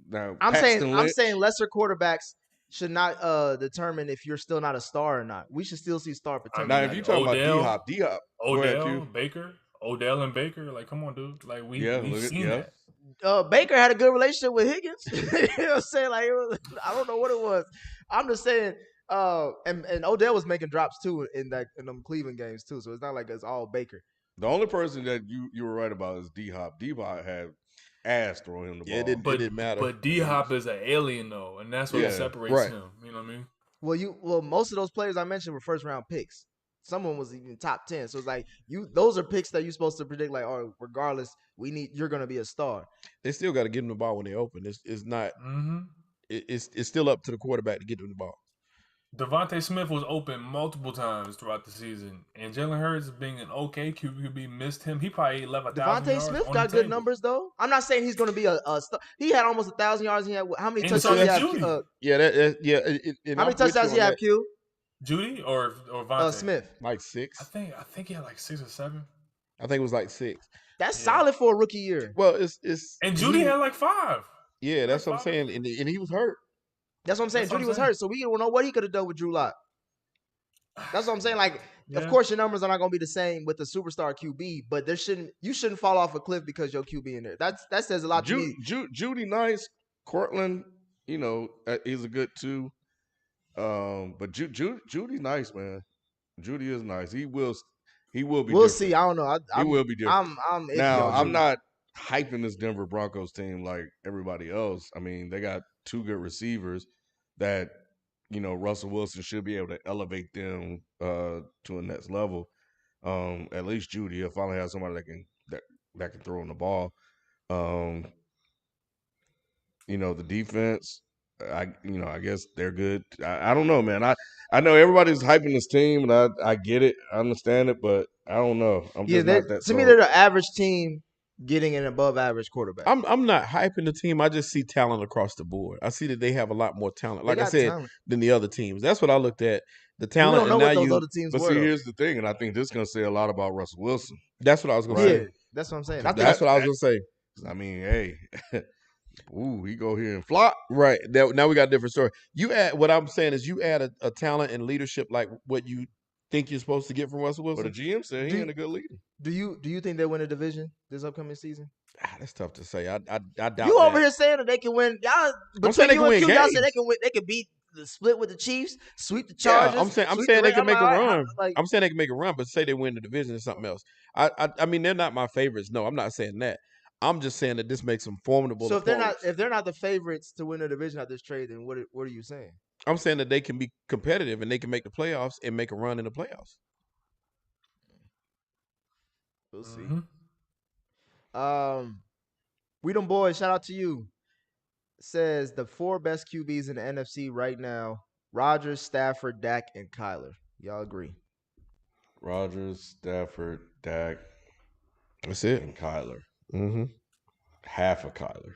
now I'm saying lesser quarterbacks should not determine if you're still not a star or not. We should still see star potential. Now, if you're talking about D-Hop, Odell and Baker, like, come on, dude. Like, we've seen that. Baker had a good relationship with Higgins. You know what I'm saying? Like, I don't know what it was. I'm just saying. And Odell was making drops too in them Cleveland games too. So it's not like it's all Baker. The only person that you were right about is D-Hop. D-Hop had ass throwing him the ball. It didn't matter. But D-Hop is an alien though, and that's what separates him. You know what I mean? Well, most of those players I mentioned were first round picks. Someone was even top 10. So it's like those are picks that you're supposed to predict. Like, oh, regardless, you're gonna be a star. They still got to give them the ball when they open. It's not. Mm-hmm. It's still up to the quarterback to get them the ball. Devontae Smith was open multiple times throughout the season, and Jalen Hurts being an okay QB missed him. He probably left 1,000 yards. Devontae Smith got good numbers though. I'm not saying he's going to be a star. He had almost 1,000 yards. He had how many touchdowns? He had? How many touchdowns he have? Q? Judy or Vontae? Smith? Like 6. I think he had like 6 or 7. I think it was like 6. That's solid for a rookie year. Well, it's and Judy had like 5. Yeah, that's what I'm saying, and he was hurt. That's what I'm saying. Judy was hurt, so we don't know what he could have done with Drew Lock. That's what I'm saying. Like, of course, your numbers are not going to be the same with the superstar QB, but you shouldn't fall off a cliff because your QB in there. That says a lot to me. Judy nice, Cortland, he's a good 2. But Judy nice, man. Judy is nice. He will be. We'll different. see. I don't know. He will be different. I'm not hyping this Denver Broncos team like everybody else. I mean, they got 2 good receivers that Russell Wilson should be able to elevate them to a next level. At least Judy, he'll finally have somebody that can throw him the ball. The defense, I guess they're good. I don't know, man. I know everybody's hyping this team, and I get it, I understand it, but I don't know. I'm just not that. To me, they're the average team getting an above average quarterback. I'm not hyping the team. I just see talent across the board. I see that they have a lot more talent, like I said, than the other teams. That's what I looked at. The talent. We don't know what those other teams were. But see, here's the thing, and I think this is going to say a lot about Russell Wilson. That's what I was going to say. That's what I'm saying. That's what I was going to say. I mean, hey, Ooh, he go here and flop. Right. Now we got a different story. What I'm saying is you add a talent and leadership like what you think you're supposed to get from Russell But the Wilson. GM said he ain't a good leader. Do you think they win a division this upcoming season? That's tough to say. I doubt You over that. here saying that they can win. Y'all, I'm saying they can win Q, y'all said games. they can beat the split with the Chiefs, sweep the Chargers. Yeah, I'm saying they can make a run. I'm saying they can make a run, but say they win the division is something else. I mean they're not my favorites. No, I'm not saying that. I'm just saying that this makes them formidable. So if they're not the favorites to win the division at this trade, then what are you saying? I'm saying that they can be competitive and they can make the playoffs and make a run in the playoffs. We'll see. Mm-hmm. We them boys, shout out to you. Says the 4 best QBs in the NFC right now: Rodgers, Stafford, Dak, and Kyler. Y'all agree? Rodgers, Stafford, Dak. That's it. And Kyler. Mm-hmm. Half of Kyler.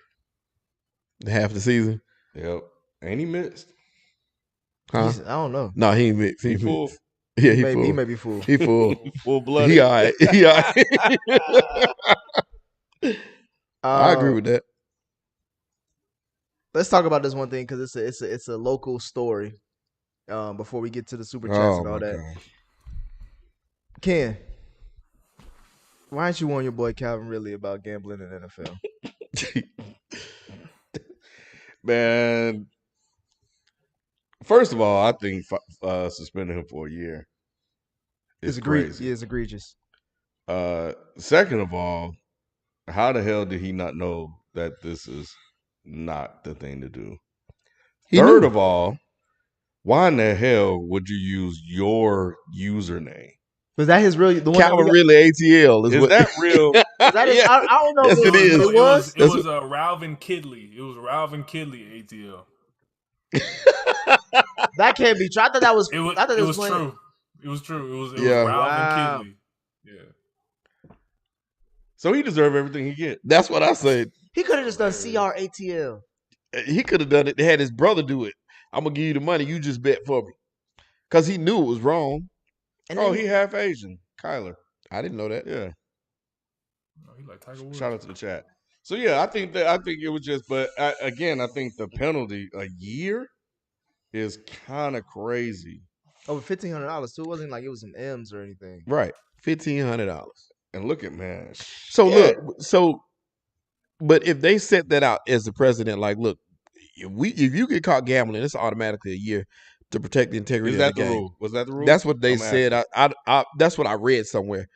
Half the season. Yep. And he missed. Huh? I don't know. No, he ain't mixed. He full. Yeah, He full. may be full. He full. Full-blooded. He all right. He all right. I agree with that. Let's talk about this one thing because it's a local story. Before we get to the super chats and all that, gosh. Ken, why don't you warn your boy Calvin Ridley about gambling in the NFL? Man, first of all, I think suspending him for a year is crazy. It's egregious. Second of all, how the hell did he not know that this is not the thing to do? Third of all, why in the hell would you use your username? Was that his real? The one Calvin Ridley ATL is that real? That is, I don't know. Yes, if it is. It was. It was Ralvin Kidley. It was Ralvin Kidley ATL. That can't be true. I thought that was. It was. I thought It was playing. true. It was true. It was Yeah. Ralvin Kidley. Yeah. So he deserved everything he get. That's what I said. He could have just done CRATL. He could have done it. They had his brother do it. I'm gonna give you the money. You just bet for me, because he knew it was wrong. And He half Asian, Kyler. I didn't know that. Yeah. No, he like Tiger Woods. Shout out to the chat. So yeah, I think it was just, but I think the penalty a year is kind of crazy. over $1,500 too. It wasn't like it was some M's or anything. Right, $1,500. And look at man. So look, but if they set that out as the president, like, look, if you get caught gambling, it's automatically a year to protect the integrity Is that of the the game. rule? Was that the rule? That's what they said. That's what I read somewhere.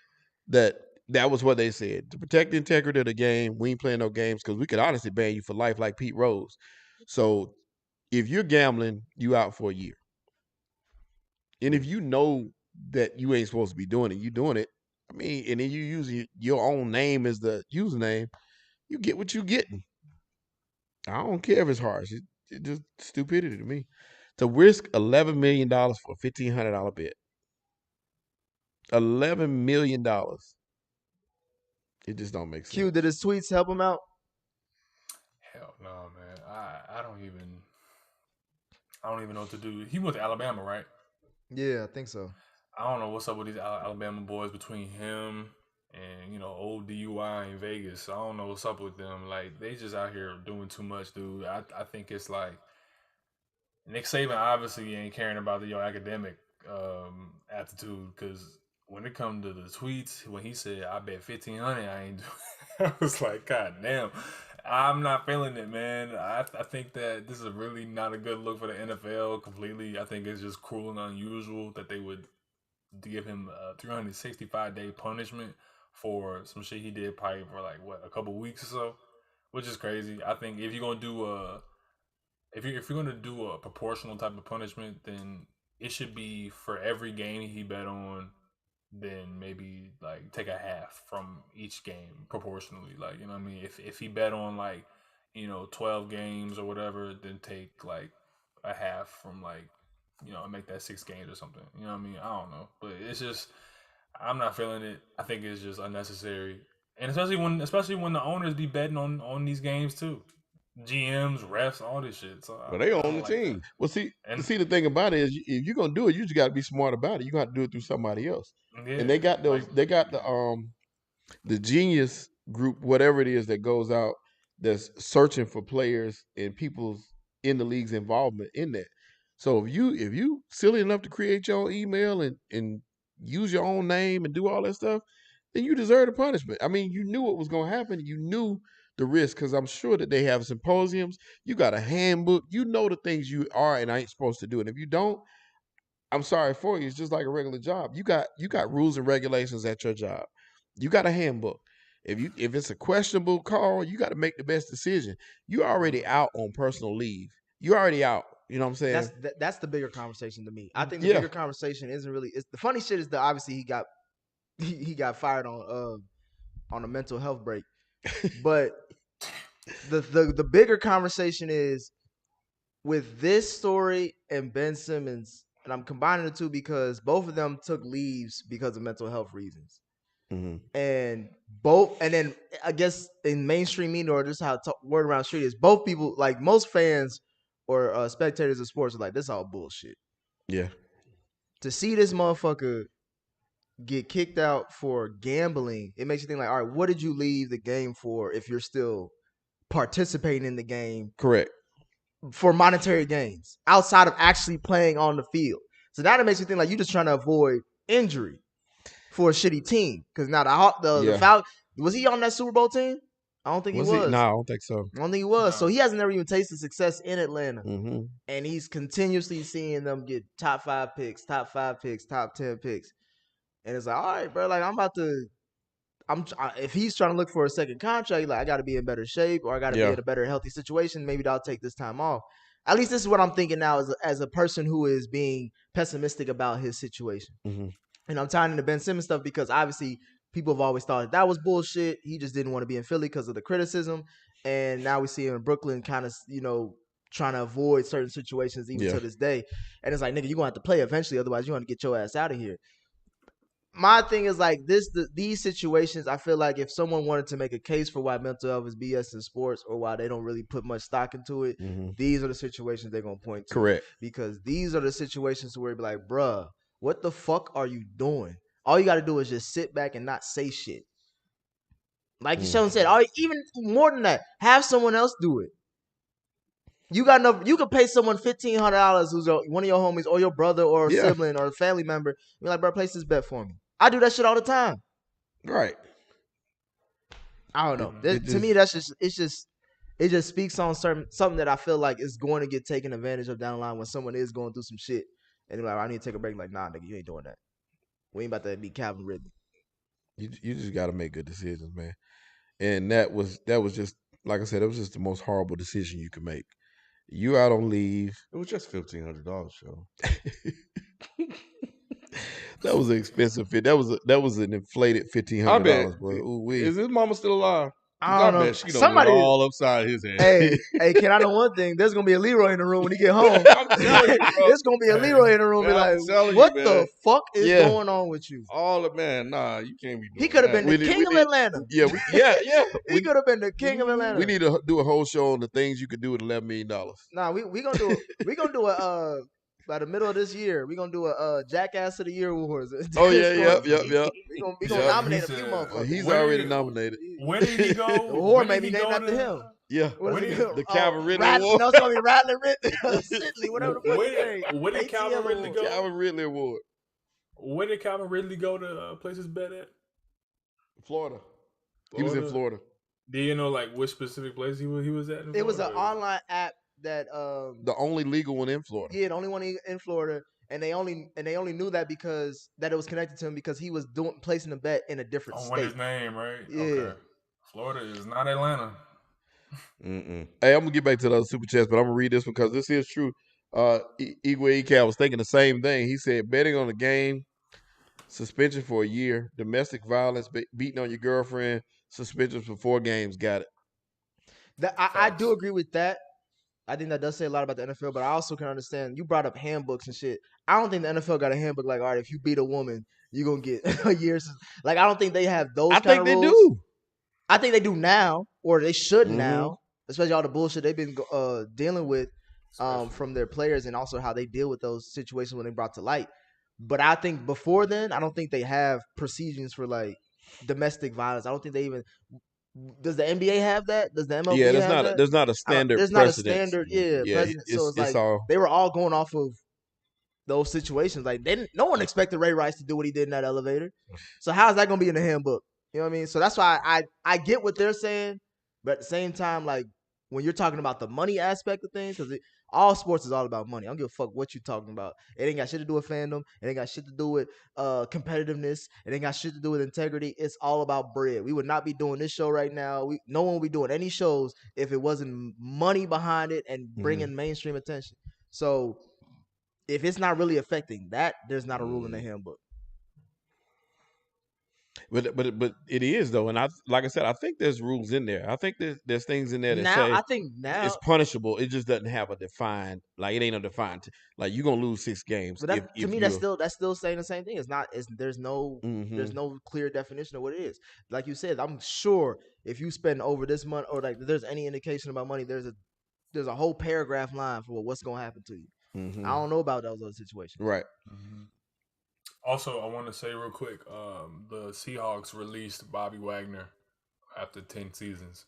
That was what they said. To protect the integrity of the game, we ain't playing no games because we could honestly ban you for life like Pete Rose. So if you're gambling, you out for a year. And if you know that you ain't supposed to be doing it, you doing it. I mean, and then you use your own name as the username, you get what you getting. I don't care if it's harsh. It's just stupidity to me. To risk $11 million for a $1,500 bet. $11 million. It just don't make sense. Q, did his tweets help him out? Hell no, man. I don't even know what to do. He went to Alabama, right? Yeah, I think so. I don't know what's up with these Alabama boys between him and old DUI in Vegas. I don't know what's up with them. Like, they just out here doing too much, dude. I think it's like Nick Saban obviously ain't caring about your academic aptitude, because when it comes to the tweets, when he said, I bet 1,500, I ain't doing it. I was like, God damn. I'm not feeling it, man. I think that this is really not a good look for the NFL completely. I think it's just cruel and unusual that they would give him a 365-day punishment for some shit he did probably for a couple weeks or so, which is crazy. I think if you're gonna do if you're gonna do a proportional type of punishment, then it should be for every game he bet on. Then maybe take a half from each game proportionally. Like, you know what I mean? If he bet on 12 games or whatever, then take a half from make that 6 games or something. You know what I mean? I don't know. But it's just, I'm not feeling it. I think it's just unnecessary. And especially when the owners be betting on these games too. GMs, refs, all this shit. So but they own the team. That. Well, see, the thing about it is, if you're gonna do it, you just got to be smart about it. You got to do it through somebody else. Yeah, and they got those. They got the Genius group, whatever it is that goes out that's searching for players and people's in the league's involvement in that. So if you silly enough to create your own email and use your own name and do all that stuff, then you deserve the punishment. I mean, you knew what was going to happen. You knew the risk because I'm sure that they have symposiums. You got a handbook. You know the things you are and ain't supposed to do. And if you don't, I'm sorry for you. It's just like a regular job. You got rules and regulations at your job. You got a handbook. If it's a questionable call, you got to make the best decision. You're already out on personal leave. You're already out. You know what I'm saying? That's the bigger conversation to me. I think the bigger conversation isn't really. It's the funny shit is that obviously he got fired on a mental health break, but the bigger conversation is with this story and Ben Simmons, and I'm combining the two because both of them took leaves because of mental health reasons. Mm-hmm. And then I guess in mainstream media or just how word around the street is, both people, like most fans or spectators of sports, are like, this all bullshit. Yeah. To see this motherfucker get kicked out for gambling, it makes you think like, all right, what did you leave the game for if you're still participating in the game? Correct. For monetary gains outside of actually playing on the field. So now it makes you think like you're just trying to avoid injury for a shitty team. Because now the Falcons, was he on that Super Bowl team? I don't think he was. No, I don't think so. I don't think he was. No. So he hasn't never even tasted success in Atlanta. Mm-hmm. And he's continuously seeing them get top 5 picks, top 5 picks, top 10 picks. And it's like, all right, bro, like if he's trying to look for a second contract, like I got to be in better shape or I got to be in a better healthy situation. Maybe I'll take this time off. At least this is what I'm thinking now as a person who is being pessimistic about his situation. Mm-hmm. And I'm tying into Ben Simmons stuff because obviously people have always thought that was bullshit. He just didn't want to be in Philly because of the criticism. And now we see him in Brooklyn kind of, trying to avoid certain situations even to this day. And it's like, nigga, you're going to have to play eventually. Otherwise, you're going to get your ass out of here. My thing is like these situations, I feel like if someone wanted to make a case for why mental health is BS in sports or why they don't really put much stock into it, these are the situations they're going to point to. Correct. Because these are the situations where you'd be like, bruh, what the fuck are you doing? All you got to do is just sit back and not say shit. Like Deshaun said, even more than that, have someone else do it. You got enough. You could pay someone $1,500 who's one of your homies or your brother or a sibling or a family member. Be like, bro, place this bet for me. I do that shit all the time. Right. I don't know. To me, it just speaks on something that I feel like is going to get taken advantage of down the line when someone is going through some shit and they're like, I need to take a break. Like, nah, nigga, you ain't doing that. We ain't about to be Calvin Ridley. You just got to make good decisions, man. And that was just, like I said, it was just the most horrible decision you could make. You out on leave. It was just $1,500, show. That was an expensive fit. That was an inflated $1,500, bro. Ooh, is his mama still alive? I don't know. She somebody all upside his head. Hey, can I know one thing? There's gonna be a Leroy in the room when he get home. I'm telling you, bro. There's gonna be a Leroy in the room. Be like, what the fuck is going on with you? All of nah, you can't be doing He could have been the king of Atlanta. Yeah. He could have been the king of Atlanta. We need to do a whole show on the things you could do with $11 million. Nah, we gonna do a by the middle of this year, we're going to do a Jackass of the Year Awards. Oh, yeah. We're going to nominate a few motherfuckers. He's already nominated. Where did he go? Or maybe named after him. Yeah. The Calvin Ridley Award. No, it's going to be Rattler Ridley, whatever the fuck his name. Where did Calvin Ridley go? Calvin Ridley Award. Where did Calvin Ridley go to place his bet at? Florida. He was in Florida. Do you know like which specific place he was at? It was an online app that the only legal one in Florida. Yeah, the only one in Florida, and they only knew that because that it was connected to him because he was placing a bet in a different state. His name, right? Yeah. Okay. Florida is not Atlanta. Hey, I'm gonna get back to the other super chats, but I'm gonna read this one because this is true. Igwe Eka was thinking the same thing. He said betting on a game, suspension for a year, domestic violence, beating on your girlfriend, suspension for 4 games. Got it. I do agree with that. I think that does say a lot about the NFL, but I also can understand. You brought up handbooks and shit. I don't think the NFL got a handbook like, all right, if you beat a woman, you're going to get a year. Like, I don't think they have those kind of rules. I think they do. I think they do now, or they should now, especially all the bullshit they've been dealing with from their players and also how they deal with those situations when they brought to light. But I think before then, I don't think they have procedures for, like, domestic violence. I don't think they even – Does the NBA have that? Does the MLB Yeah, have that? there's not a standard. There's not a precedent. standard, precedent. So it's like all. they were all going off of those situations. Like no one expected Ray Rice to do what he did in that elevator. So how is that going to be in the handbook? You know what I mean? So that's why I get what they're saying, but at the same time, like when you're talking about the money aspect of things, because all sports is all about money. I don't give a fuck what you're talking about. It ain't got shit to do with fandom. It ain't got shit to do with competitiveness. It ain't got shit to do with integrity. It's all about bread. We would not be doing this show right now. No one would be doing any shows if it wasn't money behind it and bringing mainstream attention. So if it's not really affecting that, there's not a rule in the handbook. But it is though, and like I said, I think there's rules in there. I think there's things in there that say I think now it's punishable. It just doesn't have a defined, like it ain't a defined, like you're gonna lose 6 games. But to me, that's still saying the same thing. It's not. There's no clear definition of what it is. Like you said, I'm sure if you spend over this month or like there's any indication about money, there's a whole paragraph line for what's gonna happen to you. Mm-hmm. I don't know about those other situations. Right. Mm-hmm. Also, I want to say real quick, the Seahawks released Bobby Wagner after 10 seasons.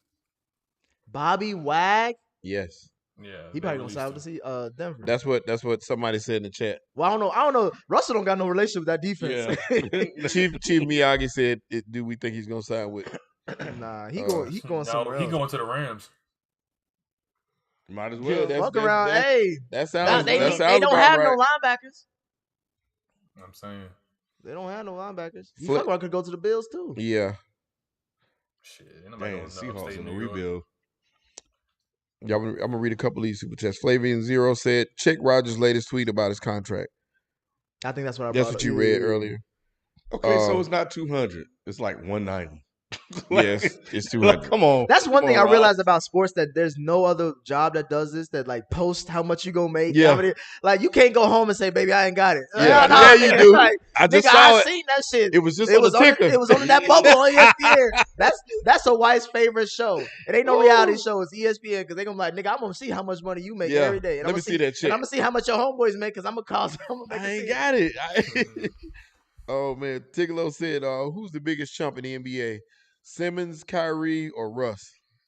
Bobby Wag? Yes. Yeah. He probably gonna sign with Denver. That's what somebody said in the chat. Well, I don't know. Russell don't got no relationship with that defense. Yeah. Chief Miyagi said, "Do we think he's gonna sign with?" Nah, he going somewhere else. He going to the Rams. Might as well. Fuck around. Hey, that sounds. They sounds don't have right. no linebackers. I'm saying they don't have no linebackers. You fuck around could go to the Bills too. Yeah. Shit, damn, Seahawks in the rebuild. Y'all, I'm gonna read a couple of these super chats. Flavian Zero said, "Check Rodgers' latest tweet about his contract." I think that's what That's what you read earlier. Okay, so it's not 200. It's like 190. Yes, it's 200. Come on. That's one thing I realized about sports, that there's no other job that does this, that like post how much you gonna make. Yeah. Like you can't go home and say, "Baby, I ain't got it." Yeah, you do. Like, I just saw it. Seen that shit. It was just on the ticker. It was on that bubble on ESPN. That's a wife's favorite show. It ain't no reality show. It's ESPN because they gonna be like, "Nigga, I'm gonna see how much money you make every day." And let me see that shit. And I'm gonna see how much your homeboys make because I'm gonna call. I ain't got it. Oh man, Tigolo said, "Who's the biggest chump in the NBA? Simmons, Kyrie, or Russ?"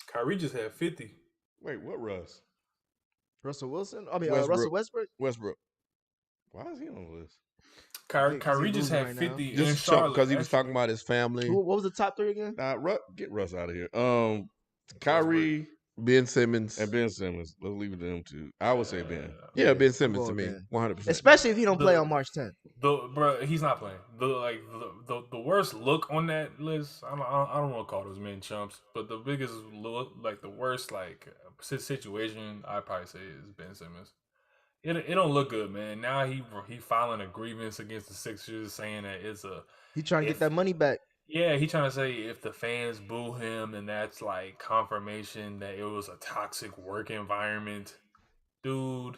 Kyrie just had 50. Wait, what Russ? Russell Wilson? I mean, Westbrook. Russell Westbrook? Westbrook. Why is he on the list? Kyrie just had 50 in Just chump Charlotte. because he was talking about his family. What was the top 3 again? Get Russ out of here. Kyrie, Ben Simmons, and Ben Simmons. Let's leave it to them two. I would say Ben. Yeah, Ben Simmons to me, 100%. Especially if he don't play on March 10th. Bro, he's not playing. The worst look on that list. I don't want to call those men chumps, but the biggest look, like the worst situation, I probably say is Ben Simmons. It don't look good, man. Now he filing a grievance against the Sixers, saying that he trying to get that money back. Yeah, he trying to say if the fans boo him, and that's like confirmation that it was a toxic work environment. Dude.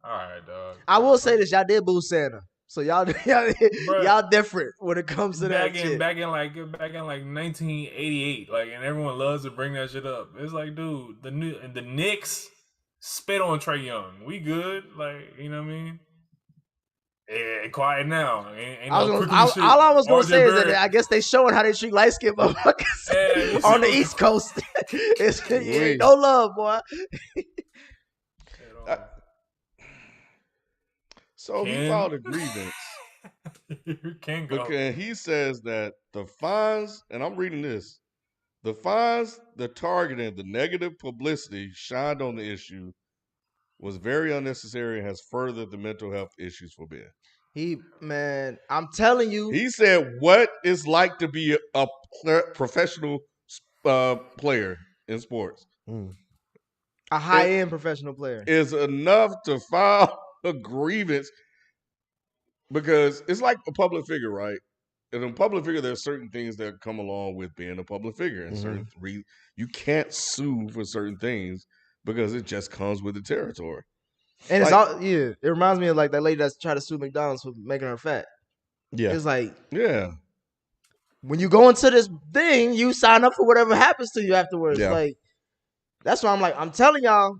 All right, dog. I will say this, y'all did boo Santa. So y'all different when it comes to that shit. Back in like 1988, and everyone loves to bring that shit up. It's like, dude, the Knicks spit on Trae Young. We good? Like, you know what I mean? Yeah, quiet now. All I was gonna say is that I guess they showing how they treat light skinned motherfuckers on the East Coast. No love, boy. So he filed a grievance. You can go. Because he says that the fines, and I'm reading this, the fines, the targeting, the negative publicity shined on the issue was very unnecessary and has furthered the mental health issues for Ben. I'm telling you. He said what it's like to be a professional player in sports. A high-end professional player. Is enough to file a grievance because it's like a public figure, right? In a public figure, there's certain things that come along with being a public figure, and certain you can't sue for certain things because it just comes with the territory. And it reminds me of like that lady that's trying to sue McDonald's for making her fat. Yeah, it's like when you go into this thing, you sign up for whatever happens to you afterwards. Yeah. Like that's why I'm like, I'm telling y'all,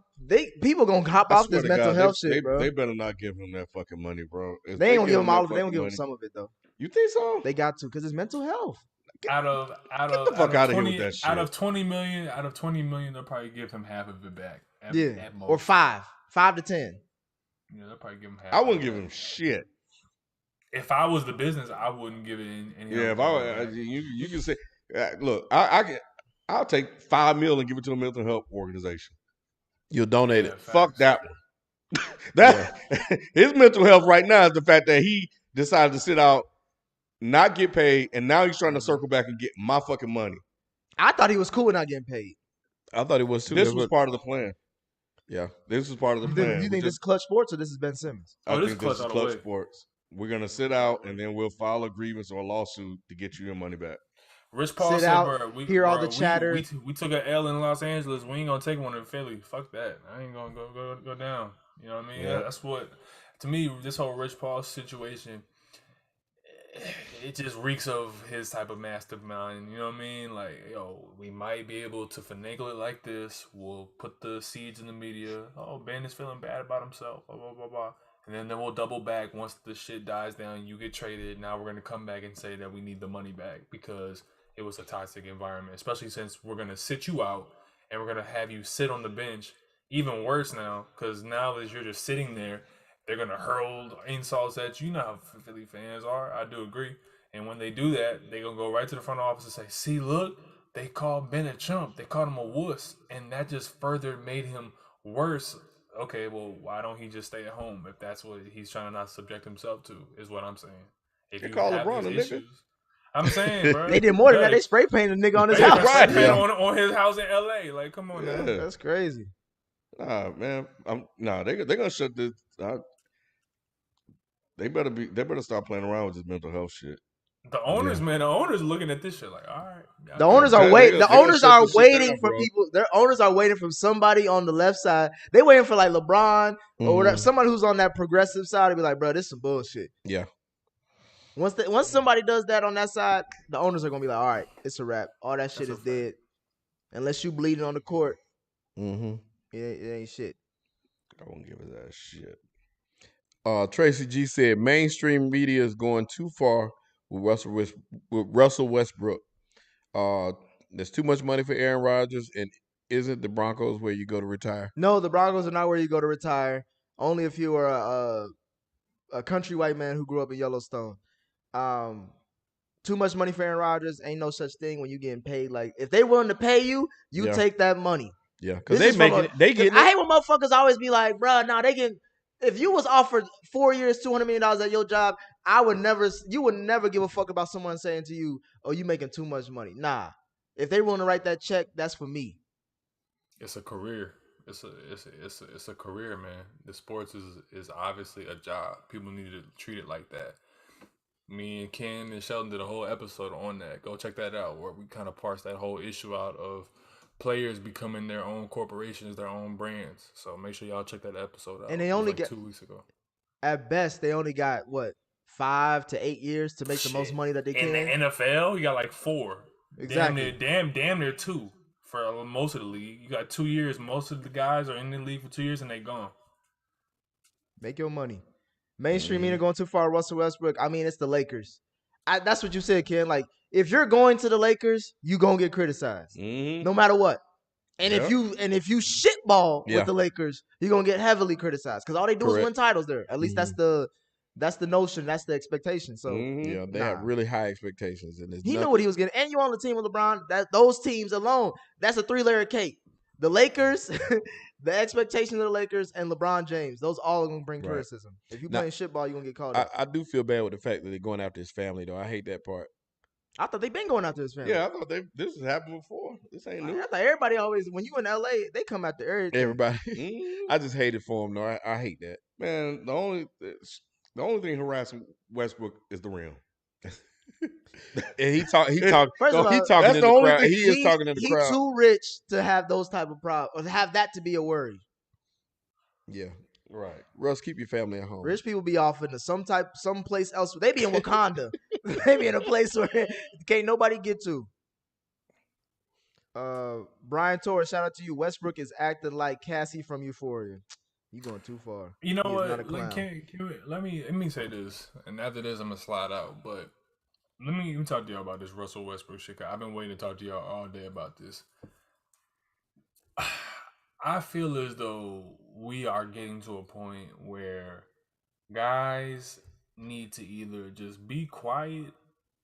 people gonna hop off this mental health shit, bro. They better not give him that fucking money, bro. They ain't gonna give him all of it. They gonna give him some of it though. You think so? They got to because it's mental health. Out of Get the fuck out of here with 20 that shit. out of 20 million, they'll probably give him half of it back. At most. Or 5 to 10. Yeah, they'll probably give him half. I wouldn't give him shit. If I was the business, I wouldn't give it any. Yeah, if I you can say, look, I'll take $5 million and give it to a mental health organization. You'll donate it. Fuck that one. His mental health right now is the fact that he decided to sit out, not get paid, and now he's trying to circle back and get my fucking money. I thought he was cool with not getting paid. I thought it was too. This was part of the plan. Yeah, this was part of the plan. You think this is Clutch Sports or this is Ben Simmons? I think this is Clutch Sports. We're gonna sit out and then we'll file a grievance or a lawsuit to get you your money back. Rich Paul sit said, out, bro, hear all the chatter. We took an L in Los Angeles. We ain't gonna take one in Philly. Fuck that. I ain't gonna go down. You know what I mean? Yeah. That's what, to me, this whole Rich Paul situation, it just reeks of his type of mastermind. You know what I mean? Like, yo, we might be able to finagle it like this. We'll put the seeds in the media. Oh, Ben is feeling bad about himself. Blah blah blah blah. And then we'll double back once the shit dies down. You get traded. Now we're gonna come back and say that we need the money back because it was a toxic environment. Especially since we're gonna sit you out and we're gonna have you sit on the bench. Even worse now, because now that you're just sitting there, they're gonna hurl insults at you. You know how Philly fans are. I do agree. And when they do that, they're gonna go right to the front office and say, "See, look, they called Ben a chump. They called him a wuss," and that just further made him worse. Okay, well, why don't he just stay at home if that's what he's trying to not subject himself to, is what I'm saying. If they you call have LeBron these a issues, I'm saying, bro. They did more than that. They spray painted a nigga on his They house. spray painted on his house in L.A. Like, come on, now. That's crazy. Nah, man. They're gonna shut this. They better start playing around with this mental health shit. The owners, man, the owners looking at this shit like, all right. The owners are waiting. The owners are waiting for bro. people. Their owners are waiting for somebody on the left side. They waiting for like LeBron or whatever, somebody who's on that progressive side to be like, bro, this is some bullshit. Yeah. Once somebody does that on that side, the owners are gonna be like, all right, it's a wrap. All that shit is dead. Unless you bleeding on the court, it ain't shit. I won't give it that shit. Tracy G said mainstream media is going too far with Russell Westbrook. There's too much money for Aaron Rodgers, and isn't the Broncos where you go to retire? No, the Broncos are not where you go to retire. Only if you are a country white man who grew up in Yellowstone. Too much money for Aaron Rodgers. Ain't no such thing when you getting paid. Like, if they willing to pay you, you take that money. Yeah, because they get it. I hate when motherfuckers always be like, bro, nah, they get. If you was offered 4 years, $200 million at your job, you would never give a fuck about someone saying to you, oh, you making too much money. Nah. If they want to write that check, that's for me. It's a career. It's a career, man. The sports is obviously a job. People need to treat it like that. Me and Ken and Sheldon did a whole episode on that. Go check that out, where we kind of parse that whole issue out of players becoming their own corporations, their own brands. So make sure y'all check that episode out. And they only got 2 weeks ago. At best, they only got 5 to 8 years to make the most money that they can. In the NFL, you got like 4. Exactly. Damn near 2 for most of the league. You got 2 years. Most of the guys are in the league for 2 years and they gone. Make your money. Mainstream media going too far. Russell Westbrook. I mean, it's the Lakers. That's what you said, Ken. Like, if you're going to the Lakers, you gonna get criticized, no matter what. And if you shitball with the Lakers, you're gonna get heavily criticized because all they do is win titles there. At least that's the notion, that's the expectation. So yeah, they have really high expectations, and he knew what he was getting. And you on the team with LeBron. Those teams alone, that's a 3-layer cake. The Lakers, the expectation of the Lakers, and LeBron James. Those all are gonna bring criticism. If you playing shitball, you're gonna get called out. I do feel bad with the fact that they're going after his family, though. I hate that part. I thought they've been going after his family. Yeah, I thought this has happened before. This ain't new. I thought everybody always, when you in LA, they come after everything. Everybody. I just hate it for him, though. I hate that. Man, the only thing harassing Westbrook is the rim. And he talking in the crowd. He is talking in the crowd. He's too rich to have those type of problems, or have that to be a worry. Yeah. Right. Russ, keep your family at home. Rich people be off into some place else. They be in Wakanda. They be in a place where can't nobody get to. Brian Torres, shout out to you. Westbrook is acting like Cassie from Euphoria. You going too far. You know what? Let me say this, and after this, I'm gonna slide out. But let me talk to y'all about this Russell Westbrook shit. I've been waiting to talk to y'all all day about this. I feel as though we are getting to a point where guys need to either just be quiet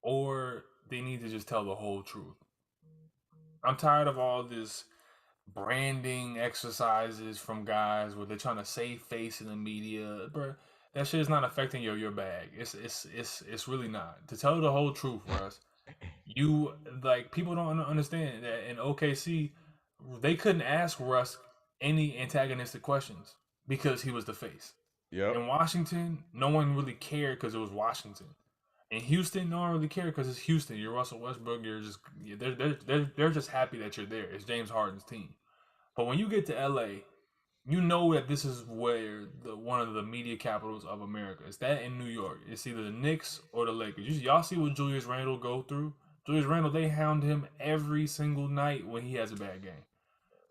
or they need to just tell the whole truth. I'm tired of all this branding exercises from guys where they're trying to save face in the media, bro. That shit is not affecting your bag. It's really not. To tell the whole truth, Russ, you like people don't understand that in OKC they couldn't ask Russ any antagonistic questions because he was the face. Yep. In Washington, no one really cared because it was Washington. In Houston, no one really cared because it's Houston. You're Russell Westbrook. You're just they're just happy that you're there. It's James Harden's team. But when you get to LA, you know that this is where one of the media capitals of America. It's that in New York. It's either the Knicks or the Lakers. Y'all see what Julius Randle go through? Julius Randle, they hound him every single night when he has a bad game.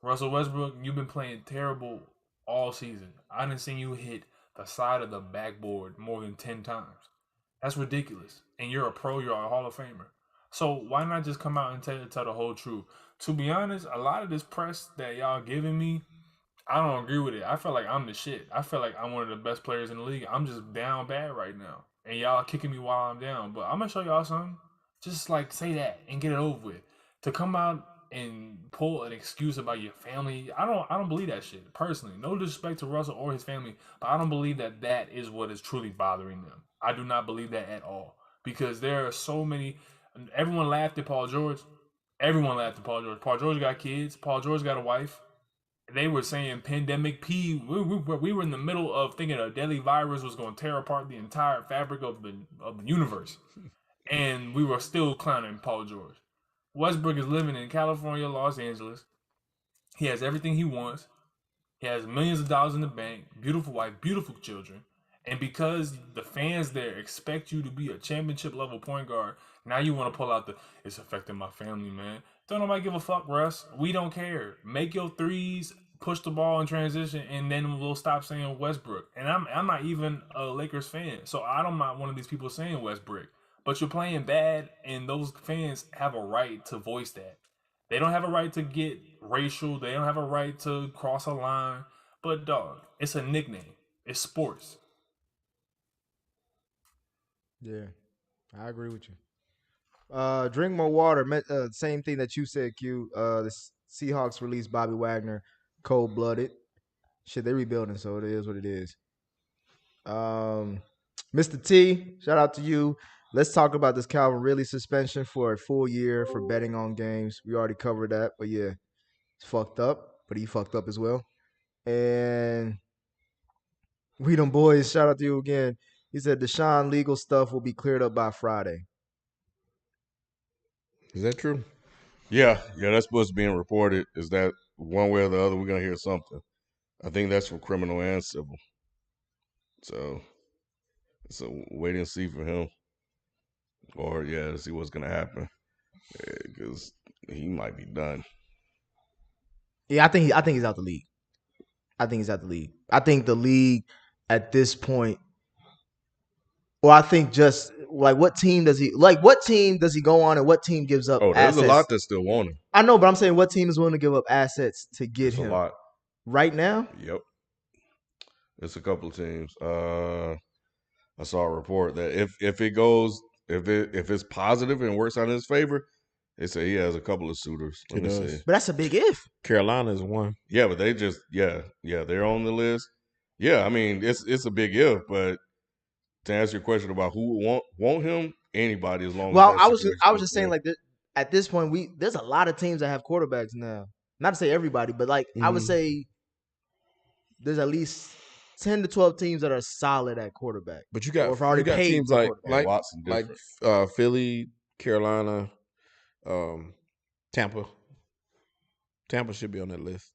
Russell Westbrook, you've been playing terrible all season. I didn't see you hit the side of the backboard more than 10 times. That's ridiculous. And you're a pro, you're a Hall of Famer. So why not just come out and tell the whole truth? To be honest, a lot of this press that y'all giving me, I don't agree with it. I feel like I'm the shit. I feel like I'm one of the best players in the league. I'm just down bad right now. And y'all kicking me while I'm down. But I'm going to show y'all something. Just like say that and get it over with. To come out and pull an excuse about your family, I don't believe that shit, personally. No disrespect to Russell or his family, but I don't believe that is what is truly bothering them. I do not believe that at all. Because there are so many... Everyone laughed at Paul George. Everyone laughed at Paul George. Paul George got kids. Paul George got a wife. They were saying pandemic P. We were in the middle of thinking a deadly virus was going to tear apart the entire fabric of the universe. And we were still clowning Paul George. Westbrook is living in California, Los Angeles. He has everything he wants. He has millions of dollars in the bank, beautiful wife, beautiful children. And because the fans there expect you to be a championship level point guard, now you want to pull out it's affecting my family, man. Don't nobody give a fuck, Russ. We don't care. Make your threes, push the ball in transition, and then we'll stop saying Westbrook. And I'm not even a Lakers fan, so I'm not one of these people saying Westbrook. But you're playing bad, and those fans have a right to voice that. They don't have a right to get racial. They don't have a right to cross a line. But, dog, it's a nickname. It's sports. Yeah, I agree with you. Drink more water. Same thing that you said, Q. The Seahawks released Bobby Wagner, cold-blooded. Shit, they rebuilding, so it is what it is. Mr. T, shout out to you. Let's talk about this Calvin Ridley suspension for a full year for betting on games. We already covered that, but yeah, it's fucked up, but he fucked up as well. And we them boys, shout out to you again. He said Deshaun legal stuff will be cleared up by Friday. Is that true? Yeah, that's what's being reported. Is that one way or the other we're gonna hear something? I think that's for criminal and civil. So it's a wait and see for him, or to see what's gonna happen, because he might be done. Yeah, I think he's out the league. I think the league at this point, or I think just like what team does he go on and what team gives up there's assets? A lot that still want him. I know, but I'm saying what team is willing to give up assets to get him? A lot. Right now? Yep. It's a couple of teams. I saw a report that if it's positive and works out in his favor, they say he has a couple of suitors. Let me see. But that's a big if. Carolina is one. Yeah, but they just they're on the list. Yeah, I mean it's a big if, but to answer your question about who would want him, anybody as long as I was just saying like at this point there's a lot of teams that have quarterbacks now. Not to say everybody, but like I would say there's at least 10 to 12 teams that are solid at quarterback. But you got teams like Watson, like Philly, Carolina, Tampa. Tampa should be on that list.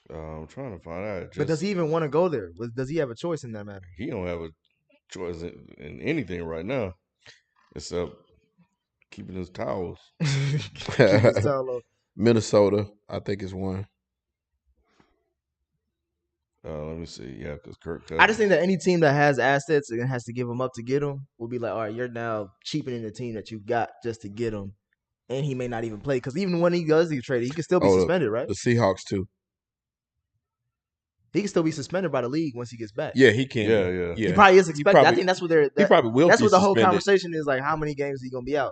I'm trying to find out. But does he even want to go there? Does he have a choice in that matter? He don't have a choice in anything right now, except keeping his towels. Keep his towel up. Minnesota, I think, is one. Let me see. Yeah, because Kirk Cousins. I just think that any team that has assets and has to give them up to get them will be like, all right, you're now cheapening the team that you got just to get him, and he may not even play because even when he does get traded, he can still be suspended, right? The Seahawks too. He can still be suspended by the league once he gets back. Yeah, he can. Yeah. He probably is expected. I think that's what he probably will. That's be what the suspended. whole conversation is like. How many games is he gonna be out?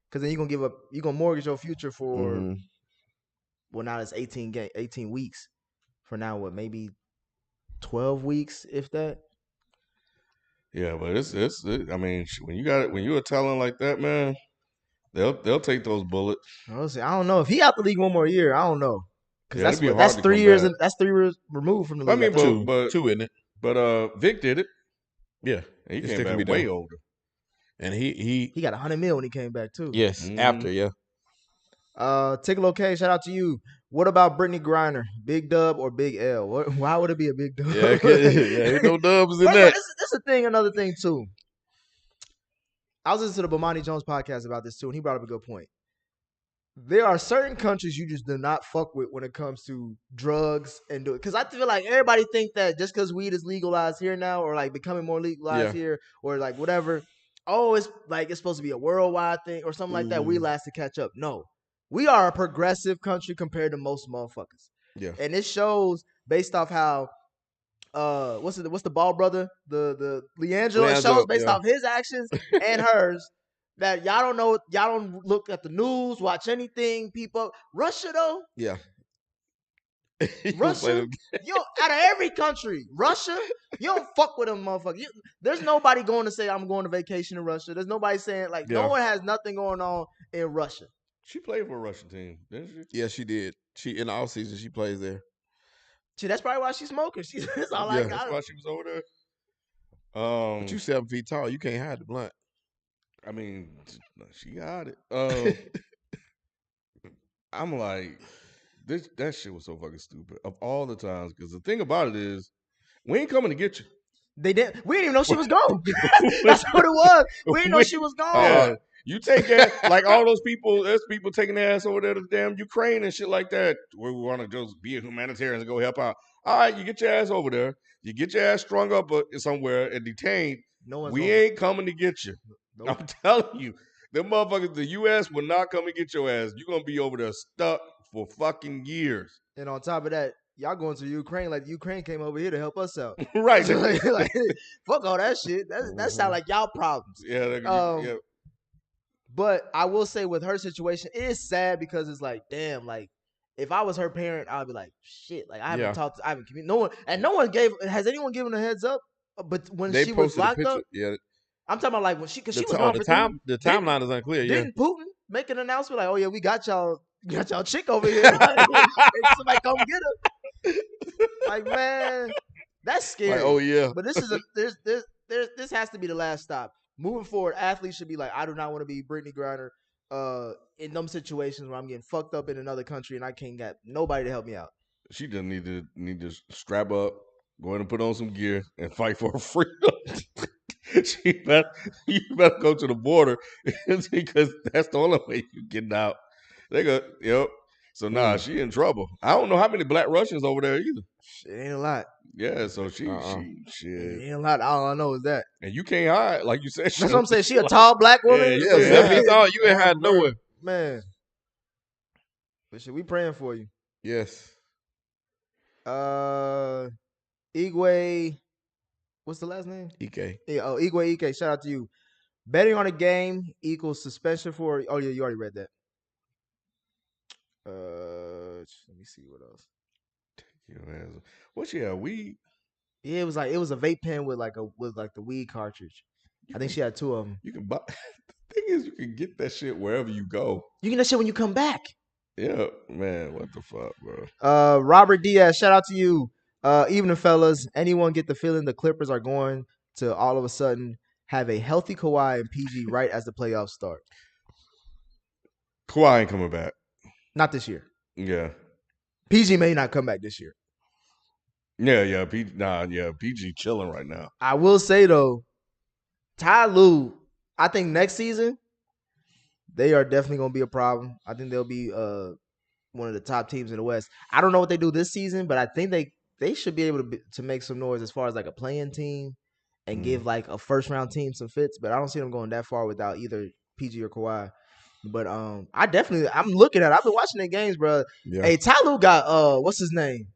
Because then you're gonna mortgage your future for. Well, now it's 18 weeks. For now, what, maybe 12 weeks, if that. Yeah, but it's I mean, when you're a talent like that, man, they'll take those bullets. I don't know if he out the league one more year. I don't know because that's 3 years. That's 3 years removed from the league. I mean, but two, isn't it? But Vic did it. Yeah, he came back way older, and he got $100 million when he came back too. Yes, after Tickle K, shout out to you. What about Brittney Griner? Big dub or big L? Why would it be a big dub? Yeah, ain't no dubs in that. This is a thing. Another thing too. I was listening to the Bomani Jones podcast about this too, and he brought up a good point. There are certain countries you just do not fuck with when it comes to drugs and do it. Because I feel like everybody think that just because weed is legalized here now, or like becoming more legalized here, or like whatever, it's supposed to be a worldwide thing or something like that. We last to catch up. No. We are a progressive country compared to most motherfuckers. Yeah. And it shows based off how what's the ball brother? The Leandro, it shows based off his actions and hers that y'all don't look at the news, watch anything, people. Russia though. Yeah. Russia, out of every country, Russia, you don't fuck with them motherfuckers. There's nobody going to say I'm going to vacation in Russia. There's nobody saying no one has nothing going on in Russia. She played for a Russian team, didn't she? Yeah, she did. She in the offseason, she plays there. That's probably why she's smoking. That's all I got. That's why she was over there. But you 7 feet tall. You can't hide the blunt. I mean, she got it. I'm like, that shit was so fucking stupid. Of all the times, because the thing about it is, we ain't coming to get you. They didn't. We didn't even know she was gone. That's what it was. We didn't know she was gone. You take that, like all those people, there's people taking their ass over there to damn Ukraine and shit like that, where we want to just be a humanitarian and go help out. All right, you get your ass over there. You get your ass strung up somewhere and detained. We ain't coming to get you. Nope. I'm telling you, them motherfuckers, the U.S. will not come and get your ass. You're going to be over there stuck for fucking years. And on top of that, y'all going to Ukraine like Ukraine came over here to help us out. Right. Fuck all that shit. That sound like y'all problems. Yeah. But I will say with her situation, it is sad because it's like, damn, like if I was her parent, I'd be like, shit, like I haven't talked, I haven't communicated. Has anyone given a heads up? But when she was locked up, I'm talking about like when she was gone for the timeline is unclear. Didn't Putin make an announcement like, oh yeah, we got y'all chick over here? Somebody come get her. Like, man, that's scary. Like, oh yeah. But this this has to be the last stop. Moving forward, athletes should be like, I do not want to be Brittney Griner in them situations where I'm getting fucked up in another country and I can't get nobody to help me out. She just need to strap up, go ahead and put on some gear and fight for her freedom. You better go to the border because that's the only way you get out. They go, yep. So she in trouble. I don't know how many Black Russians over there either. It ain't a lot. Yeah, so she It ain't a lot. All I know is that. And you can't hide, like you said. That's what I'm saying. She a tall Black woman. Yeah. 7 feet tall. You ain't hide nowhere, man. But shit, we praying for you. Yes. Igwe, what's the last name? Ike. Yeah, Igwe Ike. Shout out to you. Betting on a game equals suspension for. Oh yeah, you already read that. Let me see what else. What she had? Weed? Yeah, it was a vape pen with the weed cartridge. I think she had 2 of them. You can buy. The thing is, you can get that shit wherever you go. You can get that shit when you come back. Yeah, man. What the fuck, bro? Robert Diaz, shout out to you. Evening, fellas. Anyone get the feeling the Clippers are going to all of a sudden have a healthy Kawhi and PG right as the playoffs start? Kawhi ain't coming back. Not this year. Yeah. PG may not come back this year. Yeah. PG chilling right now. I will say though, Ty Lue, I think next season they are definitely going to be a problem. I think they'll be one of the top teams in the West. I don't know what they do this season, but I think they should be able to make some noise as far as like a playing team and give like a first round team some fits. But I don't see them going that far without either PG or Kawhi. But I'm looking at it. I've been watching their games, bro. Yeah. Hey, Tyloo got what's his name?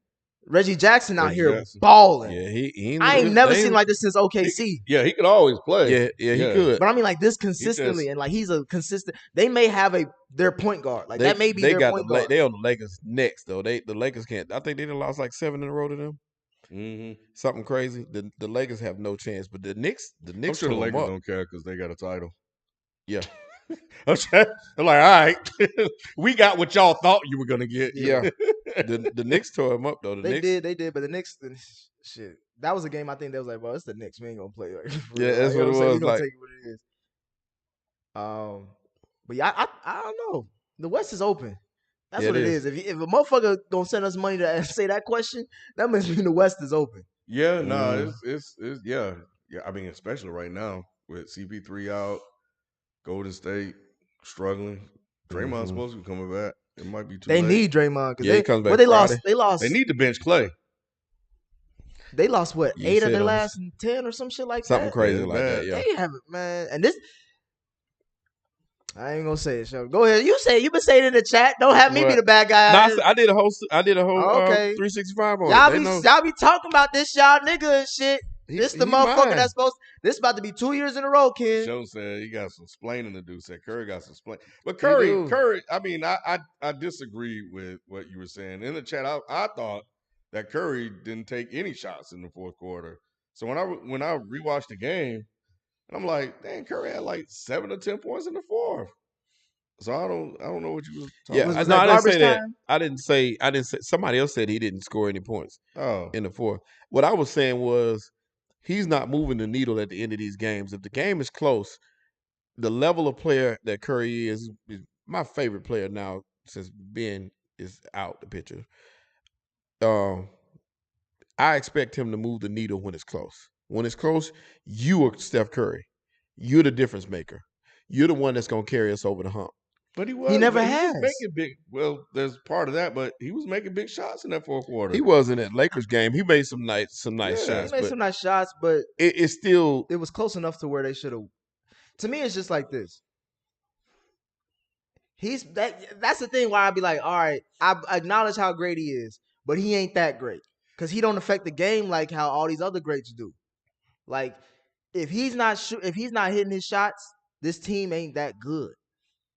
Reggie Jackson out Reggie here Jackson. balling. Yeah, he I ain't never seen like this since OKC. He could always play. Yeah, he could. But I mean, like this consistently, and like he's a consistent. They may have their point guard, like that may be their point guard. They on the Lakers next though. The Lakers can't. I think they done lost like 7 in a row to them. Mm-hmm. Something crazy. The Lakers have no chance, but the Knicks. I'm sure the Lakers don't care because they got a title. Yeah. I'm like, all right, we got what y'all thought you were gonna get. Yeah. The Knicks tore him up though. They did, but the Knicks, shit. That was a game I think they was like, well, it's the Knicks. We ain't gonna play. Yeah, that's what it was. We gonna take it what it is. But yeah, I don't know. The West is open. That's what it is. If a motherfucker gonna send us money to say that question, that must mean the West is open. Yeah, no, it's yeah. I mean, especially right now with CP3 out, Golden State struggling. Draymond's supposed to be coming back. It might be too late. They need Draymond because he comes back. But they lost. They need to bench Clay. They lost what 8 of their last 10 or some shit like something that. Crazy like that. Yeah, they haven't, man. And this, I ain't gonna say it. So go ahead. You say it. You been saying it in the chat. Don't have me be the bad guy. I did a whole. Okay. 365 on y'all be talking about this, y'all nigga and shit. This the motherfucker that's supposed. This about to be 2 years in a row, kid. Joe said he got some splaining to do. Said Curry got some splaining, but Curry. I mean, I disagree with what you were saying in the chat. I thought that Curry didn't take any shots in the fourth quarter. So when I rewatched the game, and I'm like, dang, Curry had like 7 or 10 points in the fourth. So I don't know what you was talking about. Was no, I didn't say that. time? I didn't say. Somebody else said he didn't score any points. In the fourth. What I was saying was he's not moving the needle at the end of these games. If the game is close, the level of player that Curry is my favorite player now since Ben is out the picture. I expect him to move the needle when it's close. When it's close, you are Steph Curry. You're the difference maker. You're the one that's going to carry us over the hump. But he was. He never has. He was making big. Well, there's part of that, but he was making big shots in that fourth quarter. He wasn't at Lakers game. He made some nice shots. He made some nice shots, but it still was close enough to where they should have. To me, it's just like this. That's the thing why I'd be like, all right, I acknowledge how great he is, but he ain't that great because he don't affect the game like how all these other greats do. Like if he's not hitting his shots, this team ain't that good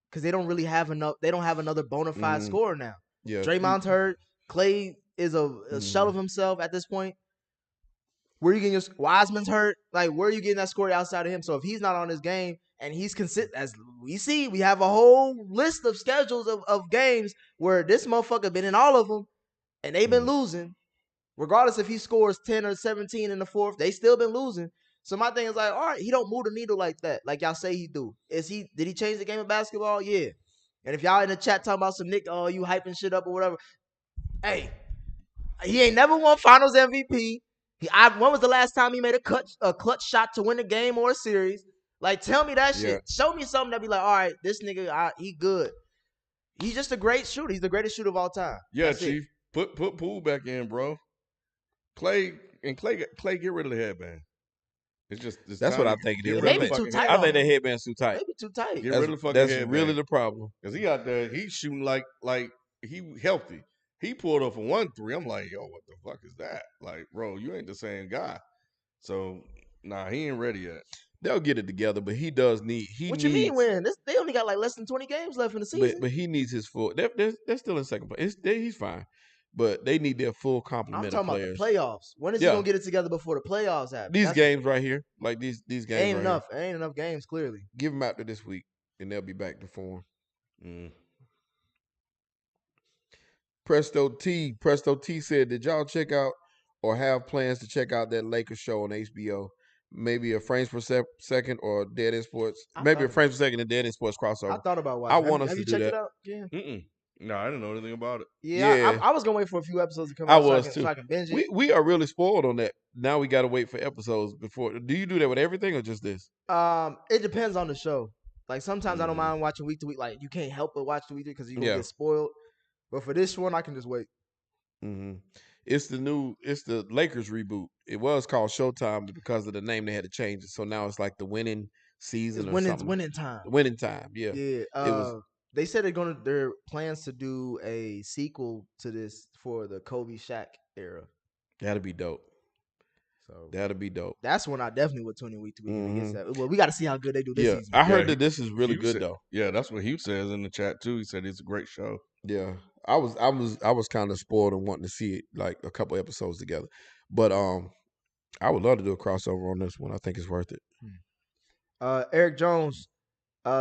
because they don't really have enough. They don't have another bona fide scorer now. Yeah, Draymond's hurt. Clay is a shell of himself at this point. Where you getting your Wiseman's hurt? Like where are you getting that score outside of him? So if he's not on his game and he's consistent, as we see, we have a whole list of schedules of games where this motherfucker been in all of them and they've been losing. Regardless if he scores 10 or 17 in the fourth, they still been losing. So my thing is like, all right, he don't move the needle like that, like y'all say he do. Did he change the game of basketball? Yeah. And if y'all in the chat talking about some Nick, you hyping shit up or whatever, hey, he ain't never won Finals MVP. When was the last time he made a clutch shot to win a game or a series? Like, tell me that shit. Show me something that be like, all right, this nigga, he good. He's just a great shooter. He's the greatest shooter of all time. Yeah, That's Chief. It. Put Poole back in, bro. Clay, get rid of the headband. That's what I think it is. Maybe too tight. I think that headband's too tight. Maybe too tight. Get rid of the fucking headband. That's really the problem. Because he out there, he's shooting like he healthy. He pulled up a 1-3. I'm like, yo, what the fuck is that? Like, bro, you ain't the same guy. So, nah, he ain't ready yet. They'll get it together, but he does need. What you mean when? They only got like less than 20 games left in the season. But he needs his full. They're still in second place. He's fine, but they need their full complement of players. I'm talking about the playoffs. When is he gonna get it together before the playoffs happen? These games right here, like these games, ain't right enough. Here. Ain't enough games. Clearly, give them out to this week, and they'll be back to form. Presto T said, "Did y'all check out or have plans to check out that Lakers show on HBO? Maybe a frames per second or Dead End Sports. Maybe a frames per second and Dead End Sports crossover. I thought about watching. I want us to do check that. It out? Yeah. No, I didn't know anything about it. Yeah. I was gonna wait for a few episodes to come out. So I can binge it. We are really spoiled on that. Now we got to wait for episodes before. Do you do that with everything or just this? It depends on the show. Like sometimes I don't mind watching week to week. Like you can't help but watch the week because you gonna get spoiled. But for this one, I can just wait. Mm-hmm. It's the Lakers reboot. It was called Showtime, but because of the name, they had to change it. So now it's like the winning season or something. Winning time. Winning time, yeah. Yeah. It was. They said their plans to do a sequel to this for the Kobe Shaq era. That'd be dope. So that'd be dope. That's when I definitely would tune in week to week against that. Well, we got to see how good they do this season. I heard that this is really good though. Yeah, that's what Hugh says in the chat too. He said it's a great show. Yeah, I was kind of spoiled and wanting to see it like a couple episodes together, but I would love to do a crossover on this one. I think it's worth it. Eric Jones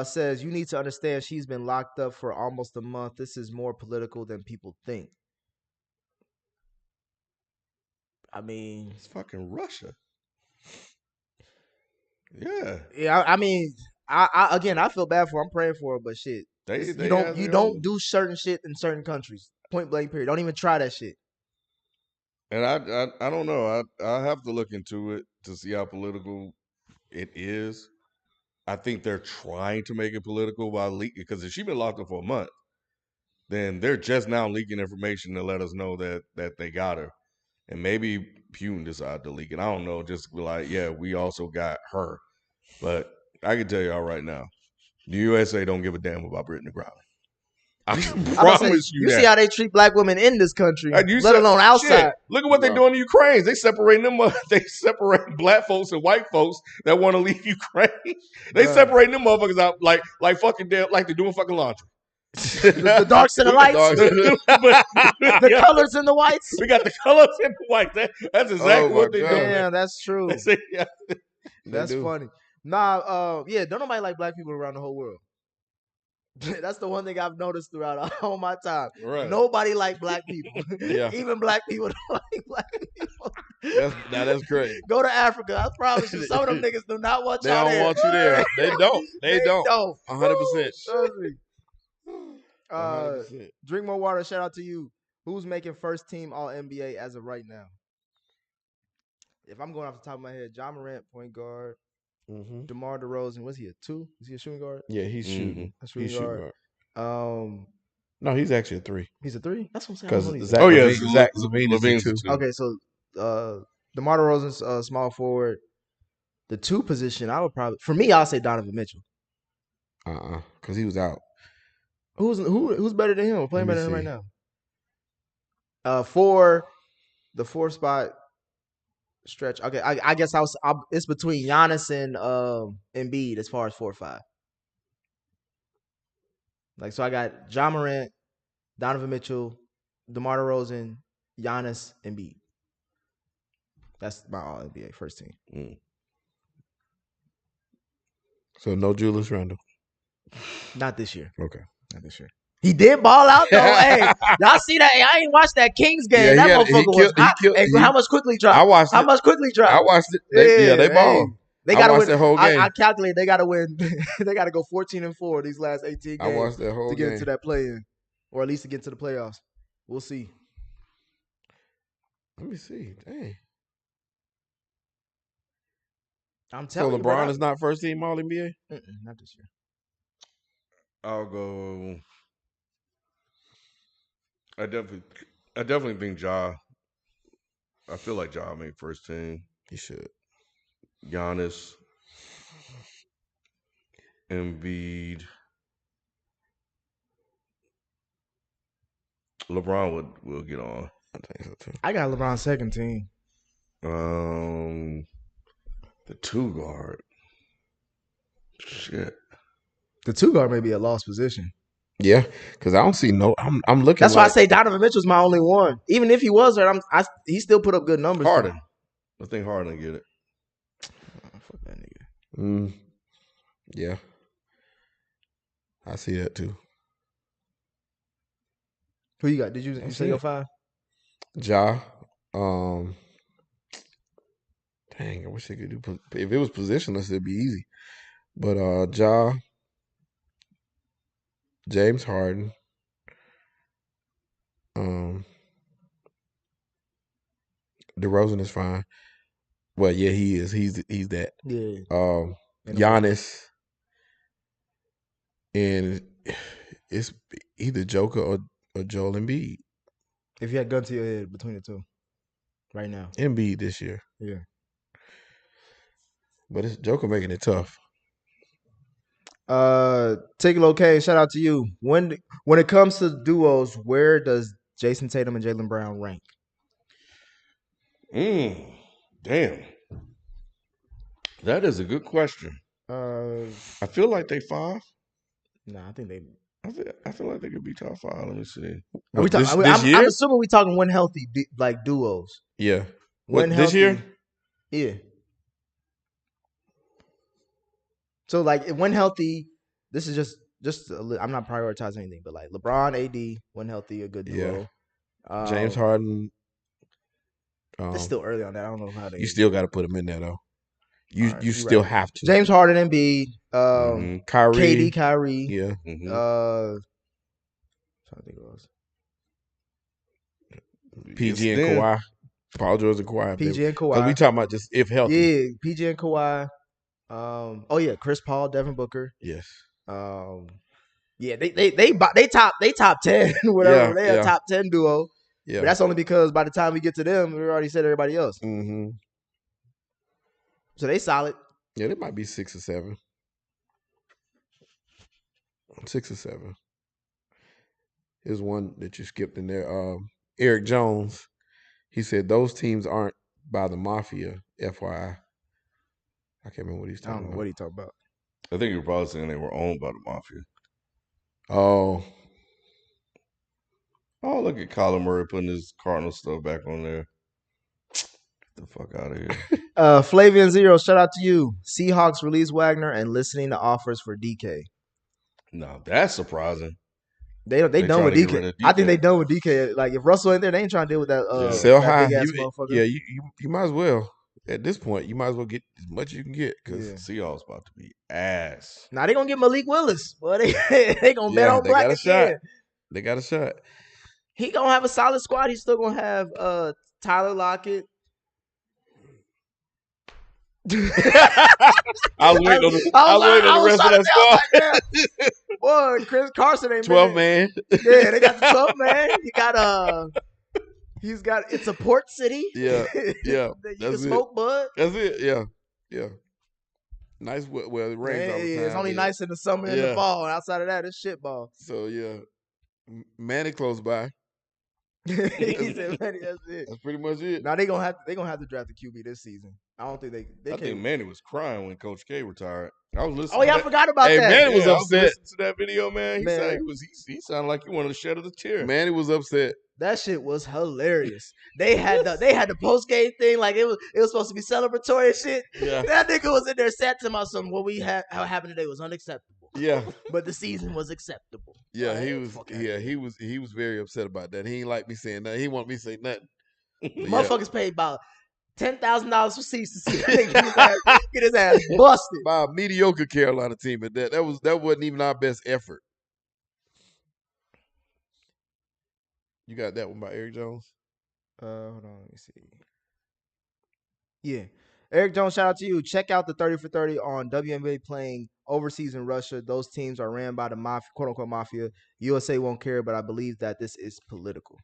says you need to understand she's been locked up for almost a month. This is more political than people think. I mean, it's fucking Russia. Yeah. Yeah, I mean, I feel bad for her. I'm praying for her, but shit. You don't do certain shit in certain countries. Point blank period. Don't even try that shit. And I don't know. I have to look into it to see how political it is. I think they're trying to make it political by leaking, because if she's been locked up for a month, then they're just now leaking information to let us know that they got her. And maybe Putin decided to leak it. I don't know. Just be like, yeah, we also got her. But I can tell y'all right now, the USA don't give a damn about Brittney Griner. I promise you that. You see how they treat black women in this country, let alone outside. Shit, look at what they're doing in Ukraine. They separating them up. They separating black folks and white folks that want to leave Ukraine. They separating them motherfuckers out like fucking damn, like they're doing fucking laundry. The darks and the lights, the colors and the whites. We got the colors and the whites. That's exactly what they're doing. Yeah, that's true. That's funny. Nah, don't nobody like black people around the whole world. That's the one thing I've noticed throughout all my time. Right. Nobody like black people. Even black people don't like black people. That's crazy. Go to Africa. I promise you, some of them niggas do not want y'all there. They don't want you there. They don't. They don't. 100%. Drink more water. Shout out to you. Who's making first team All NBA as of right now? If I'm going off the top of my head, John Morant, point guard. DeMar DeRozan, was he a 2? Is he a shooting guard? Yeah, he's shooting. He's shooting guard. No, he's actually a 3. He's a 3? That's what I'm saying. Because Zach LaVine is a 2. Okay, so DeMar DeRozan's small forward. The 2 position, I would probably, for me, I'll say Donovan Mitchell. Because he was out. Who's better than him? Playing better than him right now? The 4 spot stretch. Okay, I guess it's between Giannis and Embiid as far as 4 or 5. Like, so I got John Morant, Donovan Mitchell, DeMar DeRozan, Giannis, Embiid. That's my All NBA first team. So no Julius Randle. Not this year. Okay, not this year. He did ball out though. Hey, y'all see that? Hey, I ain't watched that Kings game. That motherfucker was hot. How much quickly dropped? I watched it. How much quickly dropped? I watched it. They balled. They got to win the whole game. I calculate they got to win. They got to go 14-4 these last 18 games. I watched that whole to get game. into that play-in, or at least to get to the playoffs. We'll see. Let me see. Dang. I'm telling you. So LeBron is not first team All NBA? Not this year. I'll go. I definitely think Ja. I feel like Ja made first team. He should. Giannis, Embiid, LeBron will get on. I think so too. I got LeBron's second team. The 2 guard. Shit. The 2 guard may be a lost position. Yeah, because I don't see I'm looking. That's why I say Donovan Mitchell's my only one. Even if he was hurt, he still put up good numbers. Harden. I think Harden get it. Fuck that nigga. Yeah, I see that too. Who you got? Did you say your 5? Ja. Dang, I wish they could do. If it was positionless, it'd be easy. But Ja, James Harden, DeRozan is fine. Well, yeah, he is. He's that. Yeah. Giannis, and it's either Joker or Joel Embiid. If you had gun to your head between the 2, right now. Embiid this year. Yeah. But it's Joker making it tough. Tigolo K, shout out to you. When it comes to duos, where does Jason Tatum and Jaylen Brown rank? Damn. That is a good question. I feel like they 5. Nah, I think they. I feel like they could be top 5. Let me see. This year? I'm assuming we're talking when healthy, like duos. Yeah. When this year? Yeah. So like when healthy, this is just I'm not prioritizing anything, but like LeBron, AD, when healthy, a good duo. Yeah. James Harden. It's still early on that. I don't know how they. You still got to put him in there though. You still have to. James Harden, Embiid, Kyrie, Kyrie. Yeah. Trying to think what else. PG and Kawhi. Paul George and Kawhi. PG and Kawhi. Because we talking about just if healthy. Yeah, PG and Kawhi. Chris Paul, Devin Booker. Yes. Yeah, they top 10 whatever. They're a top 10 duo. Yeah. But that's only because by the time we get to them, we already said everybody else. Mm-hmm. So they solid. Yeah, they might be 6 or 7. 6 or 7. Here's one that you skipped in there. Eric Jones. He said those teams aren't by the mafia, FYI. I can't remember what he's talking about. What he talking about? I think you're probably saying they were owned by the mafia. Oh, look at Kyler Murray putting his Cardinal stuff back on there. Get the fuck out of here. Flavian Zero, shout out to you. Seahawks release Wagner and listening to offers for DK. No, that's surprising. They done with DK. I think they done with DK. Like if Russell ain't there, they ain't trying to deal with that. Sell high. Big ass motherfucker. Yeah, you might as well. At this point, you might as well get as much as you can get because Seahawks about to be ass. Now they gonna get Malik Willis, but they gonna bet on Black again. They got a shot. He gonna have a solid squad. He's still gonna have Tyler Lockett. I was waiting on the rest of that squad. Like, boy, Chris Carson ain't 12 man. Yeah, they got the 12 man. He's got it's a port city. Yeah. You can smoke bud. That's it. Yeah. Nice. Well, it rains all the time. It's only nice in the summer and the fall. And outside of that, it's shit ball. So yeah, Manny close by. He said, Manny, that's it. That's pretty much it. Now they gonna have to draft the QB this season. I don't think they. I think Manny was crying when Coach K retired. I was listening. Oh yeah, I forgot about that. Manny was upset. I was listening to that video, man. He sounded like he wanted to shed a tear. Manny was upset. That shit was hilarious. They had the post game thing like it was supposed to be celebratory and shit. Yeah. That nigga was in there sad to about something. What how happened today was unacceptable. Yeah. But the season was acceptable. Yeah, like, he was very upset about that. He ain't like me saying nothing. He want me to say nothing. Motherfuckers paid about $10,000 for seats to see get his ass busted by a mediocre Carolina team at that. That wasn't even our best effort. You got that one by Eric Jones? Hold on, let me see. Yeah. Eric Jones, shout out to you. Check out the 30 for 30 on WNBA playing overseas in Russia. Those teams are ran by the mafia, quote unquote mafia. USA won't care, but I believe that this is political.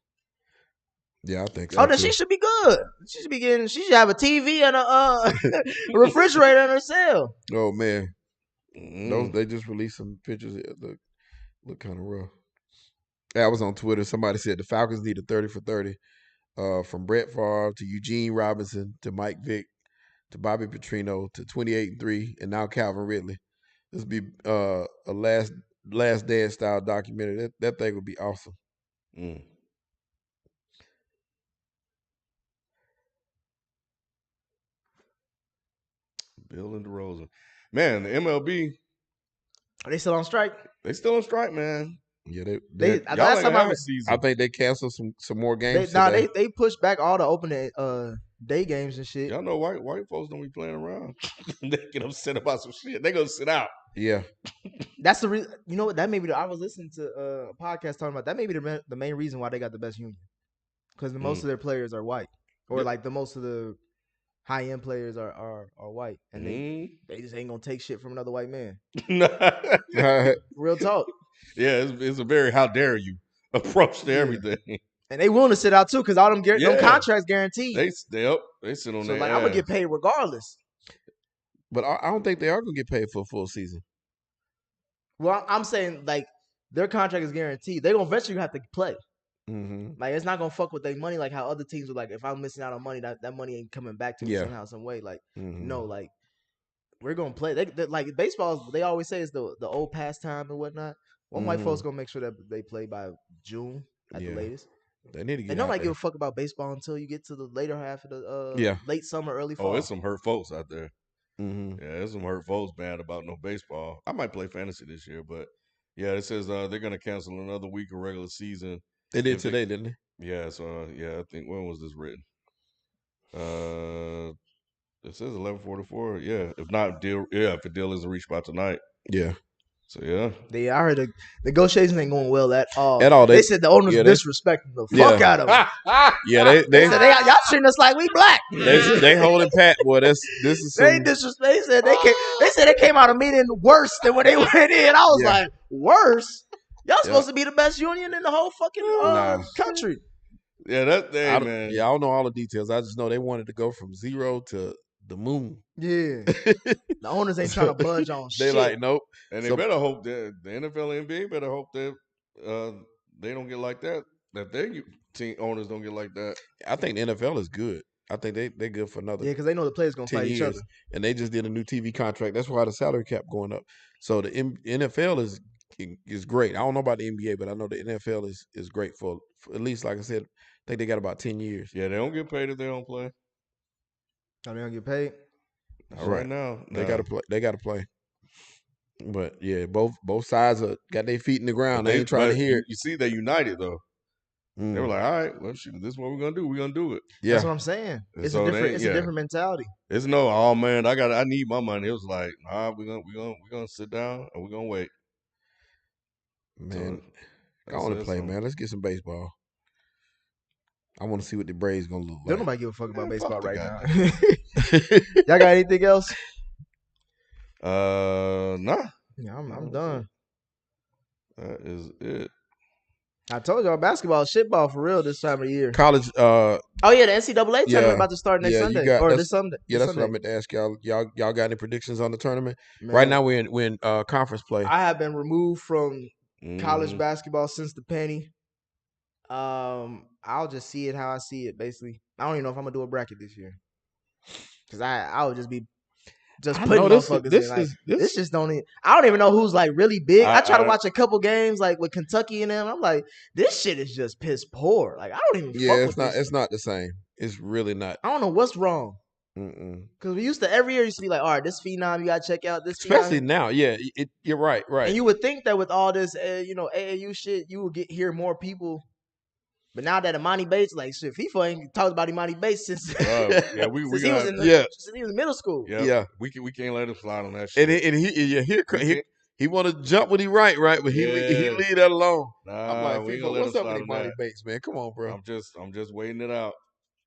Yeah, I think so. Oh, then she should be good. She should have a TV and a refrigerator in her cell. Oh man. They just released some pictures that look kind of rough. I was on Twitter. Somebody said the Falcons need a 30 for 30 from Brett Favre to Eugene Robinson to Mike Vick to Bobby Petrino to 28-3 and now Calvin Ridley. This would be a last dance style documentary. That thing would be awesome. Bill and DeRozan. Man, the MLB. Are they still on strike? They still on strike, man. Yeah, last time I think they canceled some more games. They pushed back all the opening day games and shit. Y'all know white folks don't be playing around. They get upset about some shit. They gonna sit out. Yeah, that's the reason. You know what? That may be. I was listening to a podcast talking about that. May be the main reason why they got the best union because most of their players are white, or like the most of the high end players are white, and they just ain't gonna take shit from another white man. Real talk. Yeah, it's a very how dare you approach to everything. And they willing to sit out too because all them contracts guaranteed. They sit on so their like ass. I'm gonna get paid regardless. But I don't think they are gonna get paid for a full season. Well, I'm saying like their contract is guaranteed. They're gonna eventually have to play. Mm-hmm. Like it's not gonna fuck with their money like how other teams are like. If I'm missing out on money, that money ain't coming back to me somehow, some way. Like no, like we're gonna play. They like baseball. They always say it's the old pastime and whatnot. One white folks gonna make sure that they play by June at the latest. They need to get. And nobody give a fuck about baseball until you get to the later half of the late summer, early fall. Oh, it's some hurt folks out there. Mm-hmm. Yeah, there's some hurt folks bad about no baseball. I might play fantasy this year, but yeah, it says they're gonna cancel another week of regular season. They did today, didn't they? Yeah, so I think when was this written? It says 11:44. Yeah, if a deal isn't reached by tonight. Yeah. So yeah. I heard the negotiations ain't going well at all. At all. They said the owners disrespecting the fuck out of them. Yeah, they said y'all treating us like we black. They holding pat, boy. This is they disrespect. They said they came out of meeting worse than when they went in. I was like, worse? Y'all supposed to be the best union in the whole fucking country. Yeah, man. Yeah, I don't know all the details. I just know they wanted to go from 0 to the moon. Yeah. The owners ain't trying to budge on shit. They like, nope. And they better hope that the NFL and NBA better hope that they don't get like that. That their team owners don't get like that. I think the NFL is good. I think they're good for another. Yeah, because they know the players gonna fight each other. And they just did a new TV contract. That's why the salary cap going up. So the NFL is great. I don't know about the NBA, but I know the NFL is great for at least, like I said, I think they got about 10 years. Yeah, they don't get paid if they don't play. Oh, they don't get paid? Not right now. They gotta play. They gotta play. But yeah, both sides got their feet in the ground. They ain't trying to hear it. You see, they united though. They were like, all right, well, shoot, this is what we're gonna do. We're gonna do it. Yeah, that's what I'm saying. It's a different mentality. It's no, oh man, I need my money. It was like, we're gonna sit down and we're gonna wait. Man, I want to play, man. Let's get some baseball. I want to see what the Braves gonna look like. Don't nobody give a fuck about baseball right now. Y'all got anything else? Nah. Yeah, I'm done. That is it. I told y'all basketball is shitball for real this time of year. College. Oh yeah, the NCAA tournament about to start next Sunday or this Sunday. Yeah, that's Sunday. what I meant to ask y'all. Y'all got any predictions on the tournament? Man, right now we're in conference play. I have been removed from college basketball since the penny. I'll just see it how I see it. Basically, I don't even know if I'm gonna do a bracket this year because I would just be putting motherfuckers in. Like, this just don't even. I don't even know who's like really big. I try to watch a couple games like with Kentucky and them. I'm like, this shit is just piss poor. Like I don't even. Yeah, it's not the same. It's really not. I don't know what's wrong. Because we used to every year used to be like, all right, this phenom you gotta check out. This especially phenom. now, yeah, you're right. And you would think that with all this, AAU shit, you would hear more people. But now that Imani Bates, like shit, FIFA ain't talked about Imani Bates since since he was in middle school. Yeah. We can't let him slide on that shit. And he want to jump when he right, but he leave that alone. Nah, I'm like, FIFA, what's up with Imani Bates, man? Come on, bro. I'm just waiting it out.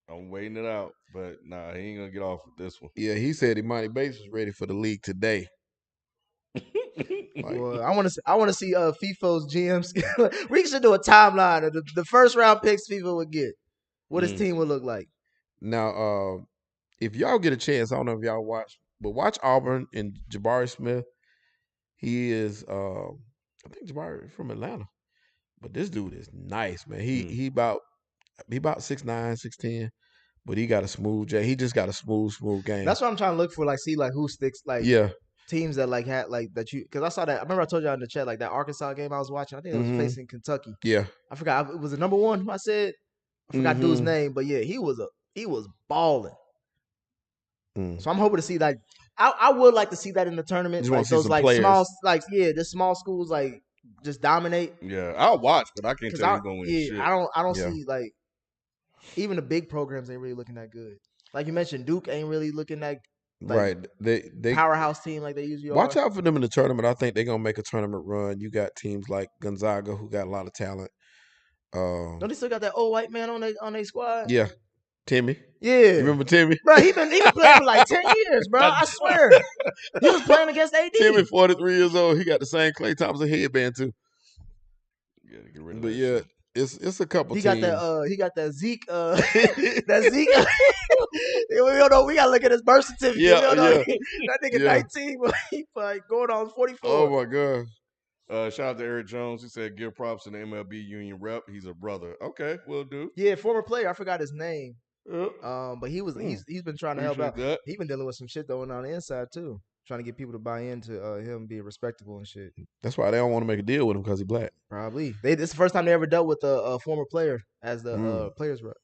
I'm waiting it out, but nah, he ain't gonna get off with this one. Yeah, he said Imani Bates was ready for the league today. Well, I want to see FIFO's GMs. We should do a timeline of the first round picks FIFA would get. What his team would look like. Now, if y'all get a chance, I don't know if y'all watch, but watch Auburn and Jabari Smith. He is, I think Jabari is from Atlanta, but this dude is nice, man. He about 6'9", 6'10", but he got a smooth He just got a smooth game. That's what I'm trying to look for. Like, see, like who sticks. Like, teams that like had like that you because I saw that. I remember I told y'all in the chat like that Arkansas game I was watching. I think it was facing Kentucky. Yeah, I forgot it was the number one. I said I forgot dude's name, but yeah, he was balling. So I'm hoping to see like I would like to see that in the tournament. Like those like players. The small schools like just dominate. Yeah, I'll watch, but I can't tell you going to win shit. I don't see like even the big programs ain't really looking that good. Like you mentioned, Duke ain't really looking that. Like, right, they powerhouse team like they usually are. Watch out for them in the tournament. I think they're gonna make a tournament run. You got teams like Gonzaga who got a lot of talent. Don't they still got that old white man on their squad? Yeah, Timmy. Yeah, you remember Timmy? Bro, he been playing for like 10 years, bro. I swear, he was playing against AD. Timmy, 43 years old. He got the same Klay Thompson headband too. Yeah, get rid of but that yeah, It's a couple He teams. got that Zeke. That Zeke. We don't know. We gotta look at his birth certificate. Yeah, We don't know. yeah. That nigga Yeah. 19, but he like going on 44. Oh my god. Shout out to Eric Jones. He said, give props to the MLB union rep. He's a brother. Okay, will do. Yeah, former player. I forgot his name. Yep. But he's been trying to help out. Appreciate that. He's been dealing with some shit going on the inside too, trying to get people to buy into him being respectable and shit. That's why they don't want to make a deal with him because he's black. Probably. This is the first time they ever dealt with a former player as the players rep.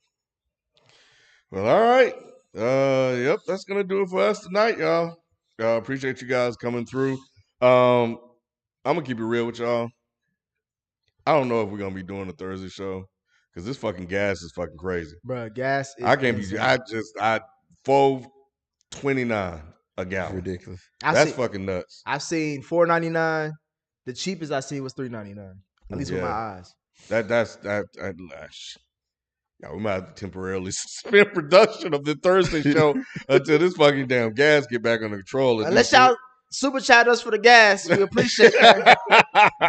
Well, all right. Yep, that's gonna do it for us tonight, y'all. Appreciate you guys coming through. I'm gonna keep it real with y'all. I don't know if we're gonna be doing a Thursday show because this fucking gas is fucking crazy. Bro, gas is I can't insane. be. I $4.29 a gallon. Ridiculous. That's fucking nuts. I've seen $4.99. The cheapest I seen was $3.99. At least with my eyes. That's. Yeah, we might have to temporarily suspend production of the Thursday show until this fucking damn gas get back under control. Unless y'all super chat us for the gas, we appreciate it.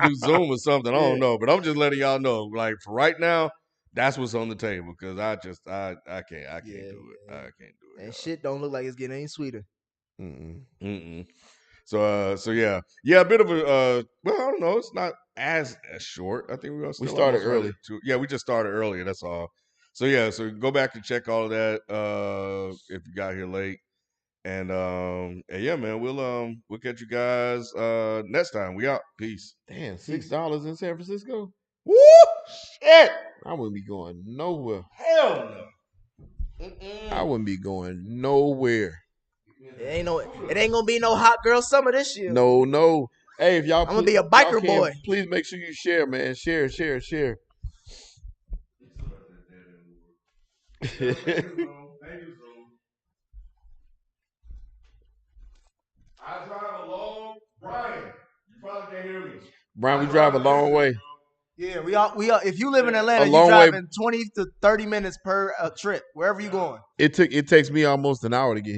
Do Zoom or something. I don't know, but I'm just letting y'all know. Like for right now, that's what's on the table because I can't do it. I can't do it. And shit don't look like it's getting any sweeter. So yeah, a bit of a well, I don't know. It's not as short. I think we started early. Yeah, we just started earlier. That's all. So yeah, so go back and check all of that if you got here late. And yeah, man, we'll catch you guys next time. We out. Peace. Damn, $6 in San Francisco? Woo! Shit! I wouldn't be going nowhere. Hell no. I wouldn't be going nowhere. It ain't gonna be no hot girl summer this year. No. Hey, if y'all I'm gonna be a biker boy. Please make sure you share, man. Share. I drive a long Brian. You probably can't hear me. Brian, we drive a long way. Yeah, we all. If you live in Atlanta, A you long driving way. 20 to 30 minutes per trip, wherever you going. It takes me almost an hour to get here.